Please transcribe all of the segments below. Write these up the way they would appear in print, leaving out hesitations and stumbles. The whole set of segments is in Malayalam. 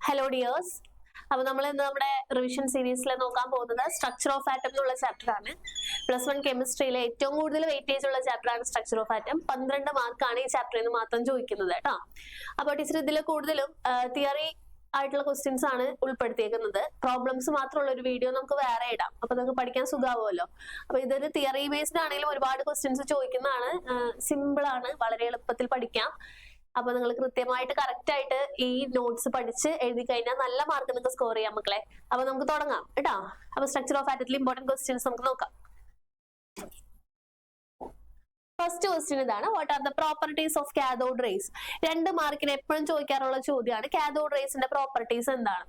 Hello dears. അപ്പൊ നമ്മൾ ഇന്ന് നമ്മുടെ റിവിഷൻ സീരീസിൽ നോക്കാൻ പോകുന്നത് സ്ട്രക്ചർ ഓഫ് ആറ്റം എന്നുള്ള ചാപ്റ്റർ ആണ്. +1 കെമിസ്ട്രിയിലെ ഏറ്റവും കൂടുതൽ വെയിറ്റേജ് ഉള്ള ചാപ്റ്റർ ആണ് സ്ട്രക്ചർ ഓഫ് ആറ്റം. 12 മാർക്കാണ് ഈ ചാപ്റ്ററിൽ നിന്ന് മാത്രം ചോദിക്കുന്നത് കേട്ടോ. അപ്പോൾ ടീച്ചർ ഇതിൽ കൂടുതലും തിയറി ആയിട്ടുള്ള ക്വസ്റ്റ്യൻസ് ആണ് ഉൾപ്പെടുത്തിയേക്കുന്നത്. പ്രോബ്ലംസ് മാത്രമുള്ള ഒരു വീഡിയോ നമുക്ക് വേറെ ഇടാം, അപ്പൊ നമുക്ക് പഠിക്കാൻ സുഖമാവുമല്ലോ. അപ്പൊ ഇതൊരു തിയറി ബേസ്ഡ് ആണെങ്കിലും ഒരുപാട് ക്വസ്റ്റ്യൻസ് ചോദിക്കുന്നതാണ്. സിമ്പിൾ ആണ്, വളരെ എളുപ്പത്തിൽ പഠിക്കാം. അപ്പൊ നിങ്ങൾ കൃത്യമായിട്ട് കറക്റ്റ് ആയിട്ട് ഈ നോട്ട്സ് പഠിച്ച് എഴുതി കഴിഞ്ഞാൽ നല്ല മാർക്ക് നിങ്ങൾക്ക് സ്കോർ ചെയ്യാം മക്കളെ. അപ്പൊ നമുക്ക് തുടങ്ങാം കേട്ടോ. അപ്പൊ സ്ട്രക്ചർ ഓഫ് ആറ്റത്തിൽ ഇമ്പോർട്ടന്റ് ക്വസ്റ്റ്യൻസ് നമുക്ക് നോക്കാം. ഫസ്റ്റ് ക്വസ്റ്റ്യൻ ഇതാണ്, what are the properties of cathode rays? 2 മാർക്കിന് എപ്പോഴും ചോദിക്കാറുള്ള ചോദ്യമാണ്. കാഥോഡ് റേസിന്റെ പ്രോപ്പർട്ടീസ് എന്താണ്?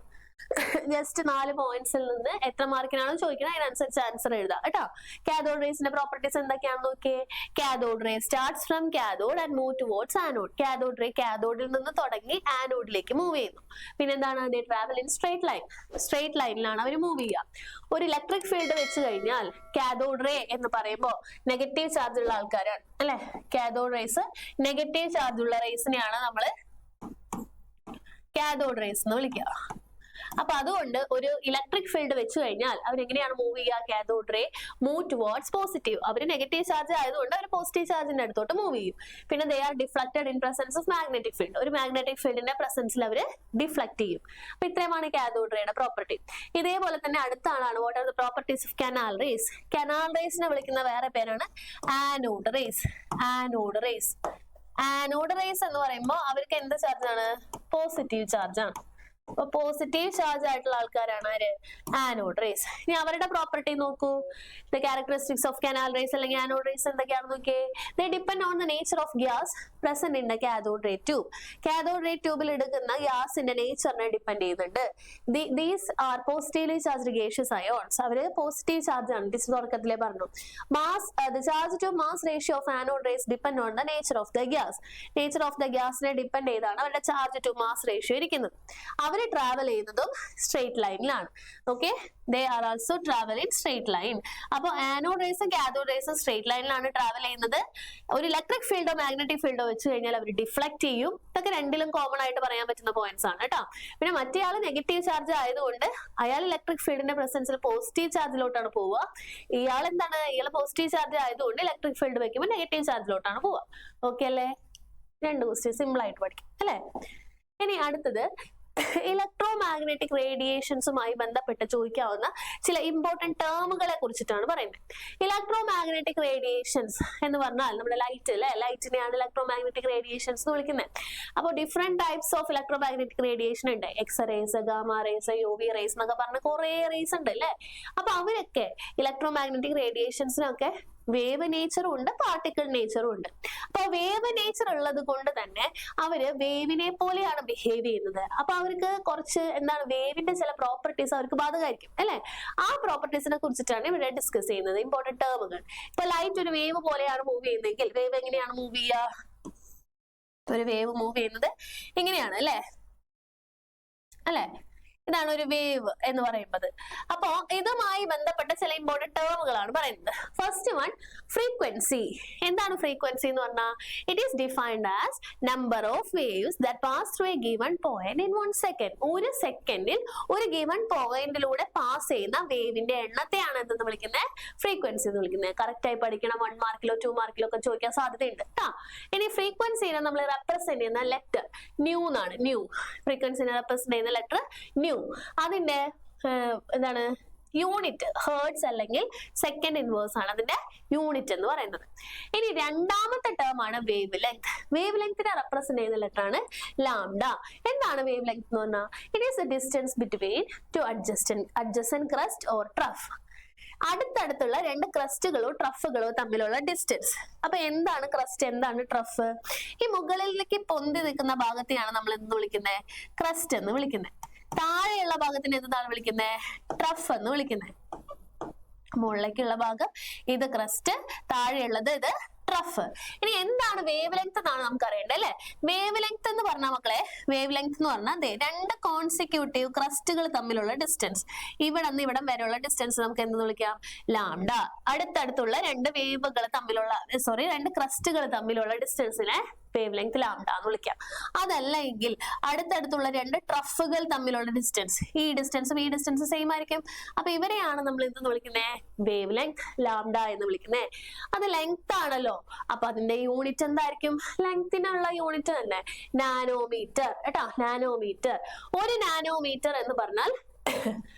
ജസ്റ്റ് 4 പോയിന്റ്സിൽ നിന്ന് എത്ര മാർക്കിനാണോ ചോദിക്കുന്നത് അതിനനുസരിച്ച് ആൻസർ എഴുതാം കേട്ടോ. കാഥോഡ് റേസിന്റെ പ്രോപ്പർട്ടീസ് എന്തൊക്കെയാണെന്ന് നോക്കിയേ. Cathode ray starts from cathode and move towards anode. Cathode ray കാഥോഡിൽ നിന്ന് തുടങ്ങി ആനോഡിലേക്ക് മൂവ് ചെയ്യുന്നു. പിന്നെ എന്താണ്? They travel in straight line. Straight ലൈനിലാണ് അവർ മൂവ് ചെയ്യുക. ഒരു ഇലക്ട്രിക് ഫീൽഡ് വെച്ച് കഴിഞ്ഞാൽ കാഥോഡ് റേ എന്ന് പറയുമ്പോൾ നെഗറ്റീവ് ചാർജ് ഉള്ള ആൾക്കാരാണ് അല്ലെ. കാഥോഡ് റേസ് നെഗറ്റീവ് ചാർജ് ഉള്ള റേസിനെയാണ് നമ്മൾ കാഥോഡ് റേസ് എന്ന് വിളിക്കുക. അപ്പൊ അതുകൊണ്ട് ഒരു ഇലക്ട്രിക് ഫീൽഡ് വെച്ച് കഴിഞ്ഞാൽ അവരെങ്ങനെയാണ് മൂവ് ചെയ്യുക? Cathode ray move towards positive. അവർ നെഗറ്റീവ് ചാർജ് ആയതുകൊണ്ട് അവർ പോസിറ്റീവ് ചാർജിന്റെ അടുത്തോട്ട് മൂവ് ചെയ്യും. പിന്നെ they are deflected in presence of magnetic field. ഒരു മാഗ്നറ്റിക് ഫീൽഡിന്റെ പ്രസൻസിൽ അവർ ഡിഫ്ലക്ട് ചെയ്യും. അപ്പൊ ഇത്രയുമാണ് കാഥോഡ് റേയുടെ പ്രോപ്പർട്ടി. ഇതേപോലെ തന്നെ അടുത്ത ആളാണ് what are the properties of canal rays. Canal റേസിനെ വിളിക്കുന്ന വേറെ പേരാണ് anode rays. Anode rays. Anode rays എന്ന് പറയുമ്പോൾ അവർക്ക് എന്ത് ചാർജ് ആണ്? പോസിറ്റീവ് ചാർജ് ആണ്. അപ്പൊ പോസിറ്റീവ് ചാർജ് ആയിട്ടുള്ള ആൾക്കാരാണ് ആര്? Anode rays. ഇനി അവരുടെ പ്രോപ്പർട്ടി നോക്കൂ. The characteristics of canal rays അല്ലെങ്കിൽ ആനോഡ് റേസ് എന്തൊക്കെയാണെന്ന് നോക്കിയേ. They depend on the nature of gas present in the cathode ray tube. Cathode ray ട്യൂബിൽ എടുക്കുന്ന ഗ്യാസിന്റെ നേച്ചറിനെ ഡിപ്പെൻഡ് ചെയ്യുന്നുണ്ട്. These are positively charged gaseous ions. അവര് പോസിറ്റീവ് ചാർജ് ആണ്. ടീച്ചർ തുടക്കത്തിലേ പറഞ്ഞു. Mass the charge to mass ratio of anode rays depend on the nature of the gas. Nature of the ഗ്യാസിനെ depend ചെയ്താണ് അവരുടെ ചാർജ് ടു മാസ് റേഷ്യോ ഇരിക്കുന്നത്. അവര് ട്രാവൽ ചെയ്യുന്നതും സ്ട്രേറ്റ് ലൈനിലാണ്. Okay, they are also travel in straight line. അപ്പൊ ആനോഡ് റേസും കാഥോഡ് റേസും സ്ട്രേറ്റ് ലൈനിലാണ് ട്രാവൽ ചെയ്യുന്നത്. ഒരു ഇലക്ട്രിക് ഫീൽഡോ മാഗ്നറ്റിക് ഫീൽഡോ വെച്ച് കഴിഞ്ഞാൽ അവർ ഡിഫ്ലക്ട് ചെയ്യും. ഇതൊക്കെ രണ്ടിലും കോമൺ ആയിട്ട് പറയാൻ പറ്റുന്ന പോയിന്റ്സ് ആണ് കേട്ടോ. പിന്നെ മറ്റേ ആള് നെഗറ്റീവ് ചാർജ് ആയതുകൊണ്ട് അയാൾ ഇലക്ട്രിക് ഫീൽഡിന്റെ പ്രസൻസിൽ പോസിറ്റീവ് ചാർജിലോട്ടാണ് പോവുക. ഇയാൾ എന്താണ്? ഇയാൾ പോസിറ്റീവ് ചാർജ് ആയതുകൊണ്ട് ഇലക്ട്രിക് ഫീൽഡ് വെക്കുമ്പോൾ നെഗറ്റീവ് ചാർജിലോട്ടാണ് പോവുക. ഓക്കെ അല്ലേ? 2 ക്വസ്റ്റ്യൻ സിമ്പിൾ ആയിട്ട് പഠിക്കും അല്ലെ. ഇനി അടുത്തത് ഇലക്ട്രോ മാഗ്നറ്റിക് റേഡിയേഷൻസുമായി ബന്ധപ്പെട്ട് ചോദിക്കാവുന്ന ചില ഇമ്പോർട്ടന്റ് ടേമുകളെ കുറിച്ചിട്ടാണ് പറയുന്നത്. ഇലക്ട്രോ മാഗ്നറ്റിക് റേഡിയേഷൻസ് എന്ന് പറഞ്ഞാൽ നമ്മുടെ ലൈറ്റ് അല്ലെ, ലൈറ്റിനെയാണ് ഇലക്ട്രോ മാഗ്നറ്റിക് റേഡിയേഷൻസ് എന്ന് വിളിക്കുന്നത്. അപ്പോൾ different types of electromagnetic radiation ഉണ്ട്. X rays, gamma rays, UV rays എന്നൊക്കെ പറഞ്ഞ കുറെ റേസ് ഉണ്ട് അല്ലെ. അപ്പൊ അവരൊക്കെ ഇലക്ട്രോ മാഗ്നറ്റിക് റേഡിയേഷൻസിനൊക്കെ വേവ് നേച്ചറും ഉണ്ട്, പാർട്ടിക്കിൾ നേച്ചറും ഉണ്ട്. അപ്പൊ വേവ് നേച്ചർ ഉള്ളത് കൊണ്ട് തന്നെ അവര് വേവിനെ പോലെയാണ് ബിഹേവ് ചെയ്യുന്നത്. അപ്പൊ അവർക്ക് കുറച്ച് എന്താണ് വേവിന്റെ ചില പ്രോപ്പർട്ടീസ് അവർക്ക് ബാധകമായിരിക്കും അല്ലെ. ആ പ്രോപ്പർട്ടീസിനെ കുറിച്ചിട്ടാണ് ഇവിടെ ഡിസ്കസ് ചെയ്യുന്നത്. ഇമ്പോർട്ടന്റ് ടേമുകൾ. ഇപ്പൊ ലൈറ്റ് ഒരു വേവ് പോലെയാണ് മൂവ് ചെയ്യുന്നതെങ്കിൽ വേവ് എങ്ങനെയാണ് മൂവ് ചെയ്യുക? ഒരു വേവ് മൂവ് ചെയ്യുന്നത് ഇങ്ങനെയാണ് അല്ലെ. ഇതാണ് ഒരു വേവ് എന്ന് പറയുന്നത്. അപ്പോ ഇതുമായി ബന്ധപ്പെട്ട ചില ഇമ്പോർട്ടന്റ് ടേമുകളാണ് പറയുന്നത്. First one, frequency. എന്താണ് ഫ്രീക്വൻസി എന്ന് പറഞ്ഞാൽ? It is defined as number of waves that pass through A given point in 1 second. ഒരു സെക്കൻഡിൽ ഒരു ഗിവൺ പോയിന്റിലൂടെ പാസ് ചെയ്യുന്ന വേവിന്റെ എണ്ണത്തെയാണ് എന്തെന്ന് വിളിക്കുന്നത്? ഫ്രീക്വൻസി എന്ന് വിളിക്കുന്നത്. കറക്റ്റ് ആയി പഠിക്കണം. 1 മാർക്കിലോ 2 മാർക്കിലോ ഒക്കെ ചോദിക്കാൻ സാധ്യതയുണ്ട് കേട്ടോ. ഇനി ഫ്രീക്വൻസിനെ നമ്മൾ റെപ്രസെന്റ് ചെയ്യുന്ന ലെറ്റർ ന്യൂ എന്നാണ്. ന്യൂ. ഫ്രീക്വൻസിനെ റെപ്രസെന്റ് ചെയ്യുന്ന ലെറ്റർ ന്യൂ. അതിന്റെ എന്താണ്? യൂണിറ്റ് ഹേർട്സ് അല്ലെങ്കിൽ സെക്കൻഡ് ഇൻവേഴ്സ് ആണ് അതിന്റെ യൂണിറ്റ് എന്ന് പറയുന്നത്. ഇനി രണ്ടാമത്തെ ടേം ആണ് വേവ് ലെങ്ത്. വേവ് ലെങ്തിനെ റെപ്രസെന്റ് ചെയ്യുന്ന ലെറ്റർ ആണ് ലാംഡ. എന്താണ് വേവ് ലെങ്ത് എന്ന് പറഞ്ഞാൽ? It is the distance between two adjacent crest or trough. അടുത്തടുത്തുള്ള 2 ക്രസ്റ്റുകളോ ട്രഫുകളോ തമ്മിലുള്ള ഡിസ്റ്റൻസ്. അപ്പൊ എന്താണ് ക്രസ്റ്റ്, എന്താണ് ട്രഫ്? ഈ മുകളിലേക്ക് പൊന്തി നിൽക്കുന്ന ഭാഗത്തെയാണ് നമ്മൾ എന്ന് വിളിക്കുന്നത്? ക്രസ്റ്റ് എന്ന് വിളിക്കുന്നത്. താഴെയുള്ള ഭാഗത്തിന് എന്താണ് വിളിക്കുന്നത്? ട്രഫ് എന്ന് വിളിക്കുന്നത്. മുകളിലേക്കുള്ള ഭാഗം ഇത് ക്രസ്റ്റ്, താഴെയുള്ളത് ഇത് ട്രഫ്. ഇനി എന്താണ് വേവ് ലെങ്ത് എന്നാണ് നമുക്ക് അറിയേണ്ടത് അല്ലെ. വേവ് ലെങ്ത് എന്ന് പറഞ്ഞാൽ മക്കളെ, വേവ് ലെങ്ത് എന്ന് പറഞ്ഞാൽ രണ്ട് കോൺസിക്യൂട്ടീവ് ക്രസ്റ്റുകൾ തമ്മിലുള്ള ഡിസ്റ്റൻസ്, ഇവിടെ നിന്ന് ഇവിടം വരെയുള്ള ഡിസ്റ്റൻസ് നമുക്ക് എന്തെന്ന് വിളിക്കാം, ലാംഡ. അടുത്തടുത്തുള്ള രണ്ട് വേവുകൾ തമ്മിലുള്ള രണ്ട് ക്രസ്റ്റുകൾ തമ്മിലുള്ള ഡിസ്റ്റൻസിനെ വേവ് ലെങ്ത് ലാംഡ എന്ന് വിളിക്കാം. അതല്ല എങ്കിൽ അടുത്തടുത്തുള്ള രണ്ട് ട്രഫുകൾ തമ്മിലുള്ള ഡിസ്റ്റൻസ്, ഈ ഡിസ്റ്റൻസും ഈ ഡിസ്റ്റൻസും സെയിം ആയിരിക്കും. അപ്പൊ ഇവരെയാണ് നമ്മൾ എന്തെന്ന് വിളിക്കുന്നത്, വേവ് ലെങ്ത് ലാംഡ എന്ന് വിളിക്കുന്നത്. അത് ലെങ്ത് ആണല്ലോ, അപ്പൊ അതിന്റെ യൂണിറ്റ് എന്തായിരിക്കും, ലെങ്തിനുള്ള യൂണിറ്റ് തന്നെ നാനോമീറ്റർ കേട്ടോ. നാനോമീറ്റർ, ഒരു നാനോമീറ്റർ എന്ന് പറഞ്ഞാൽ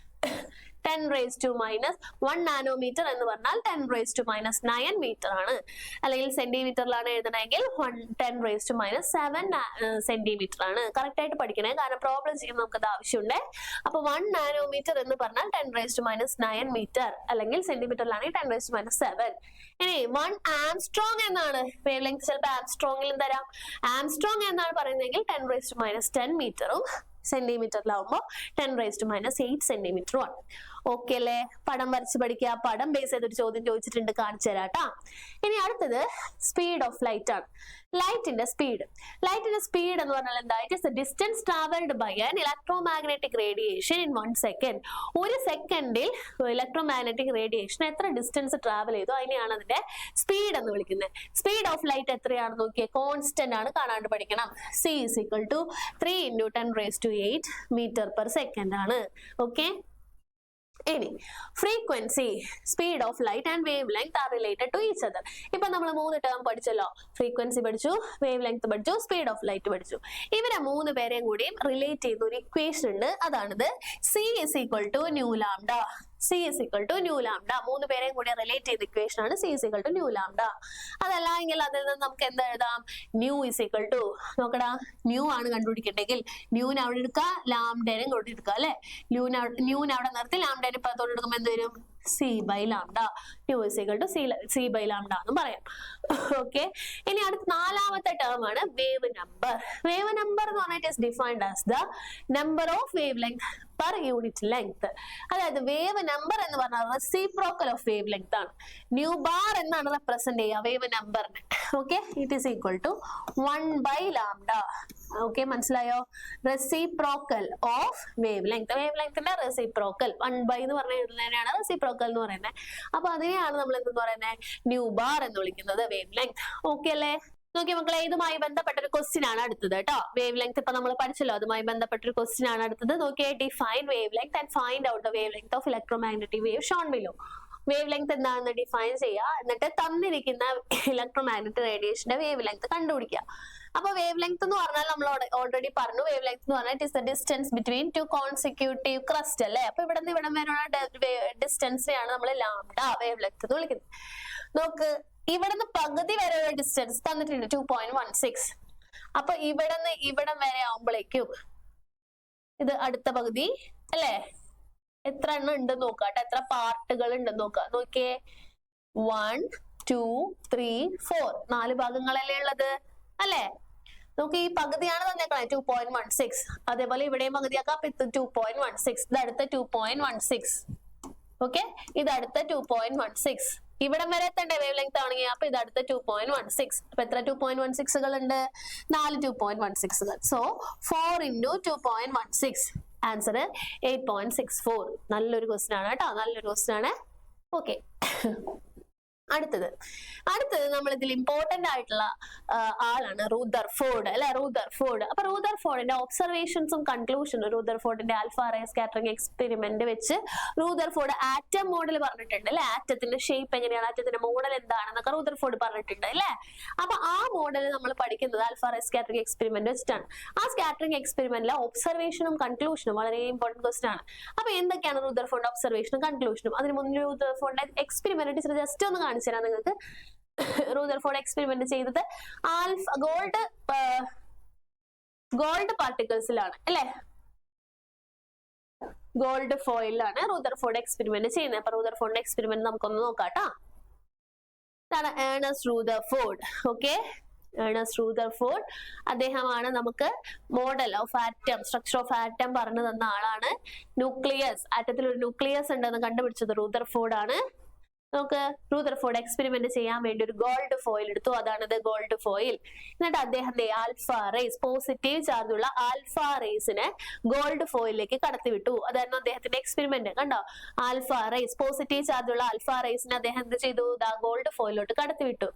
10⁻⁻1 നാനോമീറ്റർ എന്ന് പറഞ്ഞാൽ 10⁻⁻9 മീറ്റർ ആണ്. അല്ലെങ്കിൽ സെന്റിമീറ്ററിലാണ് എഴുതണമെങ്കിൽ 10⁻⁻7 സെന്റിമീറ്റർ ആണ്. കറക്റ്റ് ആയിട്ട് പഠിക്കണേ, കാരണം പ്രോബ്ലം ചെയ്യുമ്പോൾ നമുക്കത് ആവശ്യമുണ്ട്. അപ്പൊ 1 നാനോമീറ്റർ എന്ന് പറഞ്ഞാൽ 10⁻⁻9 മീറ്റർ, അല്ലെങ്കിൽ സെന്റിമീറ്ററിലാണെങ്കിൽ 10⁻⁻7. ഇനി 1 ആംസ്ട്രോങ് എന്നാണ് വേവ് ലെങ്ത്, ചിലപ്പോൾ ആംസ്ട്രോങ്ങിലും തരാം. ആംസ്ട്രോങ് എന്നാണ് പറയുന്നതെങ്കിൽ 10⁻⁻10 മീറ്ററും സെന്റിമീറ്ററിലാവുമ്പോൾ 10⁻⁻8 സെന്റിമീറ്ററുമാണ്. ഓക്കെ അല്ലേ? പടം വരച്ച് പഠിക്കുക. പടം ബേസ് ചെയ്തൊരു ചോദ്യം ചോദിച്ചിട്ടുണ്ട്, കാണിച്ചു തരാട്ടാ. ഇനി അടുത്തത് സ്പീഡ് ഓഫ് ലൈറ്റ് ആണ്. ലൈറ്റിന്റെ സ്പീഡ് എന്ന് പറഞ്ഞാൽ എന്താ, it is the distance travelled by an electromagnetic radiation in 1 second. ഒരു സെക്കൻഡിൽ ഇലക്ട്രോമാഗ്നറ്റിക് റേഡിയേഷൻ എത്ര ഡിസ്റ്റൻസ് ട്രാവൽ ചെയ്തു അതിനെയാണ് അതിന്റെ സ്പീഡ് എന്ന് വിളിക്കുന്നത്. സ്പീഡ് ഓഫ് ലൈറ്റ് എത്രയാണെന്ന് നോക്കിയേ, കോൺസ്റ്റന്റ് ആണ്, കാണാണ്ട് പഠിക്കണം. C = 3 × 10⁻⁸ മീറ്റർ പെർ സെക്കൻഡ് ആണ്. ഓക്കെ. ഇനി frequency, speed of light and wave length are related to each other. ഇപ്പൊ നമ്മൾ 3 ടേം പഠിച്ചല്ലോ, ഫ്രീക്വൻസി പഠിച്ചു, വേവ് ലെങ്ത് പഠിച്ചു, സ്പീഡ് ഓഫ് ലൈറ്റ് പഠിച്ചു. ഇവരെ 3 പേരെയും കൂടി റിലേറ്റ് ചെയ്യുന്ന ഒരു ഇക്വേഷൻ ഉണ്ട്, അതാണിത്. C = ν λ. C = ν λ. 3 പേരെയും കൂടി റിലേറ്റ് ചെയ്ത ഇക്വേഷൻ ആണ് C = ν λ. അതല്ല എങ്കിൽ അതിൽ നിന്ന് നമുക്ക് എന്താ എഴുതാം, ν നോക്കടാ, ന്യൂ ആണ് കണ്ടുപിടിക്കണ്ടെങ്കിൽ ന്യൂന് അവിടെ എടുക്കുക, ലാംഡേനും കൊണ്ട് എടുക്കുക അല്ലെ. ന്യൂന് അവിടെ നിർത്തി ലാംഡേനെ ഇപ്പത്തോട് എടുക്കുമ്പോൾ എന്ത് വരും, C/λ. ന്യൂ C/λ എന്ന് പറയാം. ഓക്കെ. ഇനി അടുത്ത 4ാമത്തെ ടേം ആണ് വേവ് നമ്പർ. വേവ് നമ്പർ എന്ന് പറഞ്ഞാൽ it is defined as the number of wavelength per unit length. അതായത് വേവ് നമ്പർ എന്ന് പറഞ്ഞാൽ റെസിപ്രോക്കൽ ഓഫ് വേവ് ലെങ്ത് ആണ്. ന്യൂ ബാർ എന്നാണ് റെപ്രസെന്റ് ചെയ്യുക വേവ് നമ്പറിന്. Okay. It is equal to 1/λ. Okay, മനസ്സിലായോ? Reciprocal of wavelength, wave ലെങ്ത്തിന്റെ റെസിപ്രോക്കൽ 1/, എന്ന് പറഞ്ഞാണ് റെസിപ്രോക്കൽ എന്ന് പറയുന്നത്. അപ്പൊ അതിനെയാണ് നമ്മൾ എന്തെന്ന് പറയുന്നത്, ന്യൂ ബാർ എന്ന് വിളിക്കുന്നത് വേവ് ലെങ്ത്. ഓക്കെ അല്ലേ? നോക്കി മക്കളെ, ഇതുമായി ബന്ധപ്പെട്ട ഒരു ക്വസ്റ്റ്യൻ ആണ് അടുത്തത് കേട്ടോ. വേവ് ലെങ്ത് ഇപ്പൊ നമ്മൾ പഠിച്ചല്ലോ, അതുമായി ബന്ധപ്പെട്ട ഒരു ക്വസ്റ്റ്യൻ ആണ് അടുത്തത്. നോക്കിയേ, define wave length and find out the wave length of electromagnetic wave Sean below. Wave length എന്താണെന്ന് ഡിഫൈൻ ചെയ്യുക, എന്നിട്ട് തന്നിരിക്കുന്ന ഇലക്ട്രോമാഗ്നറ്റിക് റേഡിയേഷന്റെ വേവ് ലെങ്ത് കണ്ടുപിടിക്കുക. അപ്പൊ വേവ് ലെങ്ത് എന്ന് പറഞ്ഞാൽ നമ്മൾ ഓൾറെഡി പറഞ്ഞു, വേവ് ലെങ്ത് എന്ന് പറഞ്ഞാൽ it is the distance between 2 consecutive crest അല്ലേ. അപ്പൊ ഇവിടെ നിന്ന് ഇവിടം വരെയുള്ള ഡിസ്റ്റൻസിനെയാണ് നമ്മൾ ലാംഡ വേവ് ലെങ്ത് എന്ന് വിളിക്കുന്നത്. നോക്ക്, ഇവിടുന്ന് പകുതി വരെയുള്ള ഡിസ്റ്റൻസ് തന്നിട്ടുണ്ട് 2.16. അപ്പൊ ഇവിടുന്ന് ഇവിടം വരെ ആവുമ്പോഴേക്കും ഇത് അടുത്ത പകുതി അല്ലേ. എത്ര എണ്ണം ഉണ്ടെന്ന് നോക്കാട്ടെ, എത്ര പാർട്ടുകൾ ഉണ്ടെന്ന് നോക്കാം. നോക്കിയേ, 1 2 3 4 4 ഭാഗങ്ങളല്ലേ ഉള്ളത് അല്ലേ. നമുക്ക് ഈ പകുതിയാണ് തന്നേക്കണേ 2.16. അതേപോലെ ഇവിടെയും പകുതിയാക്കാം. 2.16, ഇത് അടുത്ത 2.16. ഓക്കെ, ഇത് അടുത്ത 2.16. ഇവിടം വരെ എത്തണ്ടേ വേവ് ലെങ്ത് ആണെങ്കിൽ. അപ്പൊ ഇത് അടുത്ത 2.16. അപ്പൊ എത്ര 2.16കൾ ഉണ്ട്, 4 2.16കൾ. So 4 × 2.16, answer 8.64. നല്ലൊരു ക്വസ്റ്റ്യൻ ആണ് കേട്ടോ, നല്ലൊരു ക്വസ്റ്റ്യൻ ആണ്. ഓക്കെ. അടുത്തത് നമ്മൾ ഇതിൽ ഇമ്പോർട്ടന്റ് ആയിട്ടുള്ള ആളാണ് റൂദർഫോർഡ് അല്ലെ. റൂദർഫോർഡ്. അപ്പൊ റൂദർഫോർഡിന്റെ ഒബ്സർവേഷൻസും കൺക്ലൂഷനും, റൂദർഫോർഡിന്റെ ആൽഫ റേ സ്കാറ്ററിംഗ് എക്സ്പെരിമെന്റ് വെച്ച് റൂദർഫോർഡ് ആറ്റം മോഡൽ പറഞ്ഞിട്ടുണ്ട് അല്ലെ. ആറ്റത്തിന്റെ ഷേപ്പ് എങ്ങനെയാണ്, ആറ്റത്തിന്റെ മോഡൽ എന്താണെന്നൊക്കെ റൂദർഫോർഡ് പറഞ്ഞിട്ടുണ്ട് അല്ലെ. അപ്പൊ ആ മോഡൽ നമ്മൾ പഠിക്കുന്നത് ആൽഫ റേ സ്കാറ്ററിംഗ് എക്സ്പെരിമെന്റ് വെച്ചിട്ടാണ്. ആ സ്കാറ്ററിംഗ് എക്സ്പെരിമെന്റിലെ ഒബ്സർവേഷനും കൺക്ലൂഷനും വളരെ ഇമ്പോർട്ടന്റ് ക്വസ്റ്റൻ ആണ്. അപ്പൊ എന്തൊക്കെയാണ് റൂദർഫോർഡ് ഒബ്സർവേഷനും കൺക്ലൂഷനും? അതിന് മുന്നിൽ റൂദർഫോർഡിന്റെ എക്സ്പെരിമെന്റ് ജസ്റ്റ് ഒന്ന് കാണിച്ചു തരാം നിങ്ങൾക്ക്. റൂദർഫോർഡ് എക്സ്പെരിമെന്റ് ചെയ്തത് ഗോൾഡ് പാർട്ടിക്കിൾസിലാണ് അല്ലെ. ഗോൾഡ് ഫോയിലാണ് റൂദർഫോർഡ് എക്സ്പെരിമെന്റ് ചെയ്യുന്നത്. അപ്പൊ റൂദർഫോർഡിന്റെ എക്സ്പെരിമെന്റ് നമുക്കൊന്ന് നോക്കാട്ടോ. ഇതാണ് Ernest Rutherford. Okay, Ernest Rutherford അദ്ദേഹമാണ് നമുക്ക് model of atom, structure of atom പറഞ്ഞു തന്ന ആളാണ്. ന്യൂക്ലിയസ്, ആറ്റത്തിൽ ഒരു ന്യൂക്ലിയസ് ഉണ്ടെന്ന് കണ്ടുപിടിച്ചത് റൂദർഫോർഡ് ആണ്. നമുക്ക് റൂദർഫോർഡ് എക്സ്പെരിമെന്റ് ചെയ്യാൻ വേണ്ടി ഒരു ഗോൾഡ് ഫോയിൽ എടുത്തു. അതാണത് ഗോൾഡ് ഫോയിൽ. എന്നിട്ട് അദ്ദേഹത്തെ ആൽഫ റേസ്, പോസിറ്റീവ് ചാർജ് ഉള്ള ആൽഫ റേസിനെ ഗോൾഡ് ഫോയിലേക്ക് കടത്തിവിട്ടു. അതായിരുന്നു അദ്ദേഹത്തിന്റെ എക്സ്പെരിമെന്റ്. കണ്ടോ, ആൽഫ റേസ്, പോസിറ്റീവ് ചാർജ് ഉള്ള ആൽഫ റേസിനെ അദ്ദേഹം എന്ത് ചെയ്തു? ഗോൾഡ് ഫോയിലോട്ട് കടത്തിവിട്ടു.